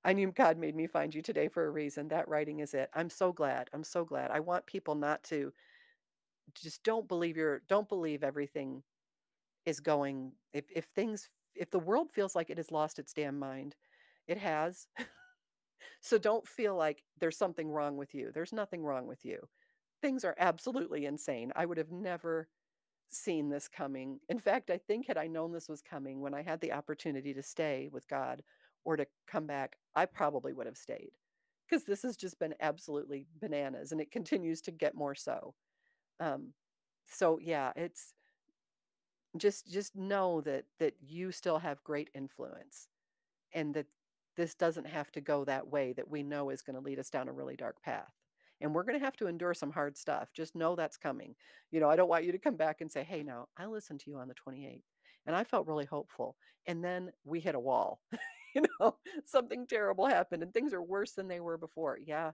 I knew God made me find you today for a reason. That writing is it. I'm so glad. I'm so glad. I want people not to just don't believe everything is going if the world feels like it has lost its damn mind, it has. So don't feel like there's something wrong with you. There's nothing wrong with you. Things are absolutely insane. I would have never seen this coming. In fact, I think had I known this was coming when I had the opportunity to stay with God or to come back, I probably would have stayed because this has just been absolutely bananas and it continues to get more so. Um, so yeah, it's just know that you still have great influence and that this doesn't have to go that way that we know is going to lead us down a really dark path. And we're going to have to endure some hard stuff. Just know that's coming. I don't want you to come back and say, hey, now I listened to you on the 28th and I felt really hopeful. And then we hit a wall. Something terrible happened and things are worse than they were before. Yeah,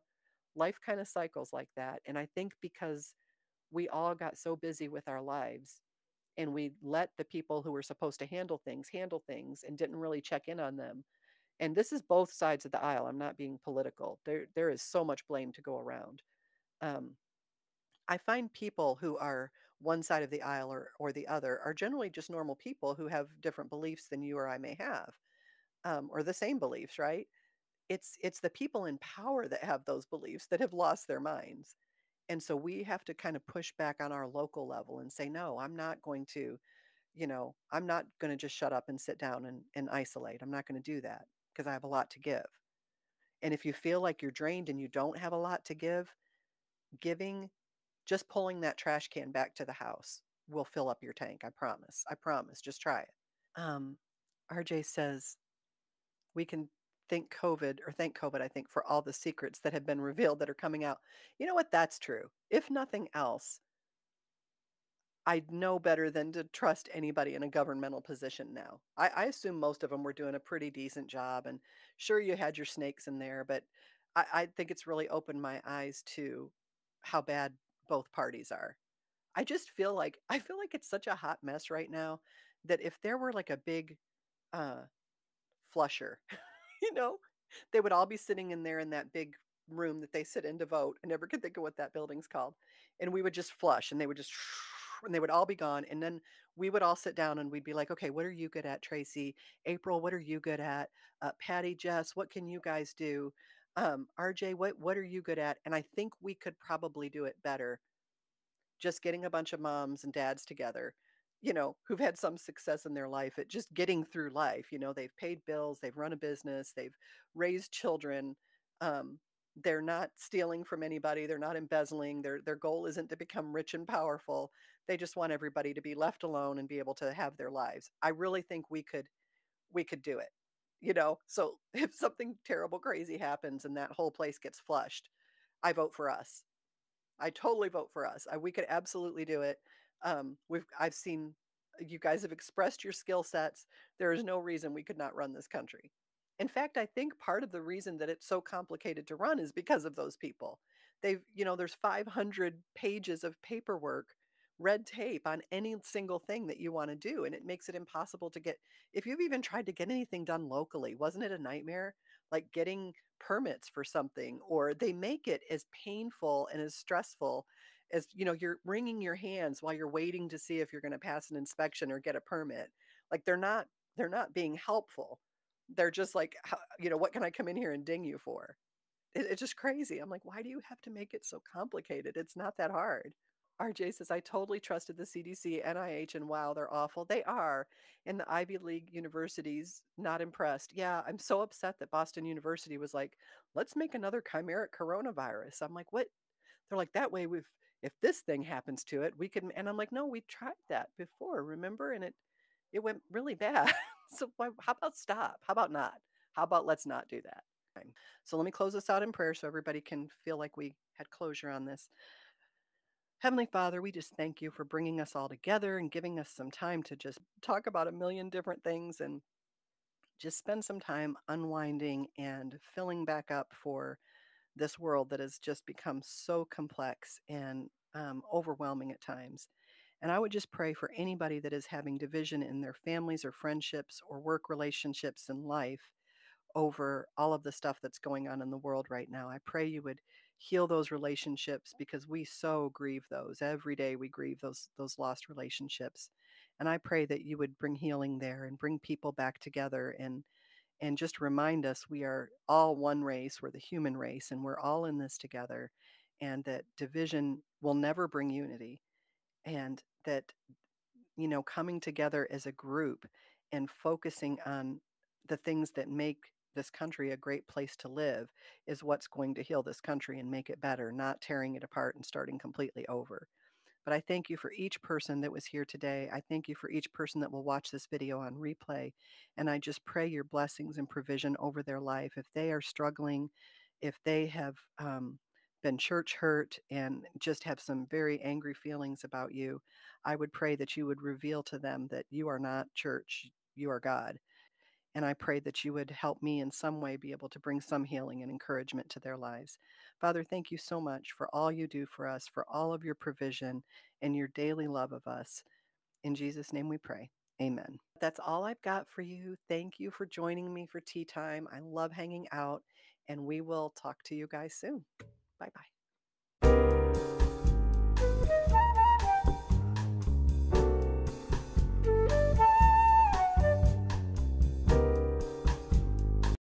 life kind of cycles like that. And I think because we all got so busy with our lives and we let the people who were supposed to handle things and didn't really check in on them. And this is both sides of the aisle. I'm not being political. There is so much blame to go around. Um, I find people who are one side of the aisle or the other are generally just normal people who have different beliefs than you or I may have, or the same beliefs, right? It's the people in power that have those beliefs that have lost their minds. And so we have to kind of push back on our local level and say, no, I'm not going to, I'm not going to just shut up and sit down and isolate. I'm not going to do that because I have a lot to give. And if you feel like you're drained and you don't have a lot to give, giving, just pulling that trash can back to the house will fill up your tank. I promise. I promise. Just try it. Um, RJ says we can thank COVID, I think, for all the secrets that have been revealed that are coming out. You know what? That's true. If nothing else, I know better than to trust anybody in a governmental position now. I assume most of them were doing a pretty decent job, and sure, you had your snakes in there, but I think it's really opened my eyes to how bad both parties are. I feel like it's such a hot mess right now that if there were like a big uh, flusher, you know, they would all be sitting in there in that big room that they sit in to vote. I never could think of what that building's called. And we would just flush and they would just and they would all be gone. And then we would all sit down and we'd be like, okay, what are you good at, Tracy? April, what are you good at? Patty, Jess, what can you guys do? RJ, what are you good at? And I think we could probably do it better just getting a bunch of moms and dads together, who've had some success in their life at just getting through life. They've paid bills, they've run a business, they've raised children. Um, they're not stealing from anybody, they're not embezzling. Their goal isn't to become rich and powerful. They just want everybody to be left alone and be able to have their lives. I really think we could do it. So if something terrible crazy happens and that whole place gets flushed, I vote for us. I totally vote for us. We could absolutely do it. I've seen you guys have expressed your skill sets. There is no reason we could not run this country. In fact, I think part of the reason that it's so complicated to run is because of those people. There's 500 pages of paperwork, red tape on any single thing that you want to do. And it makes it impossible to get, if you've even tried to get anything done locally, wasn't it a nightmare? Like getting permits for something, or they make it as painful and as stressful as, you're wringing your hands while you're waiting to see if you're going to pass an inspection or get a permit. Like they're not being helpful. They're just like, what can I come in here and ding you for? It's just crazy. I'm like, why do you have to make it so complicated? It's not that hard. RJ says, I totally trusted the CDC, NIH, and wow, they're awful. They are. And the Ivy League universities, not impressed. Yeah, I'm so upset that Boston University was like, let's make another chimeric coronavirus. I'm like, what? They're like, that way If this thing happens to it, we can, and I'm like, "No, we tried that before, remember? And it went really bad. So why, how about stop? How about not? How about let's not do that?" So let me close this out in prayer so everybody can feel like we had closure on this. Heavenly Father, we just thank you for bringing us all together and giving us some time to just talk about a million different things and just spend some time unwinding and filling back up for this world that has just become so complex and overwhelming at times. And I would just pray for anybody that is having division in their families or friendships or work relationships in life over all of the stuff that's going on in the world right now. I pray you would heal those relationships because we so grieve those. Every day we grieve those lost relationships. And I pray that you would bring healing there and bring people back together and just remind us we are all one race, we're the human race and we're all in this together and that division will never bring unity and that coming together as a group and focusing on the things that make this country a great place to live is what's going to heal this country and make it better, not tearing it apart and starting completely over. But I thank you for each person that was here today. I thank you for each person that will watch this video on replay. And I just pray your blessings and provision over their life. If they are struggling, if they have been church hurt and just have some very angry feelings about you, I would pray that you would reveal to them that you are not church, you are God. And I pray that you would help me in some way be able to bring some healing and encouragement to their lives. Father, thank you so much for all you do for us, for all of your provision and your daily love of us. In Jesus' name we pray. Amen. That's all I've got for you. Thank you for joining me for tea time. I love hanging out, and we will talk to you guys soon. Bye bye.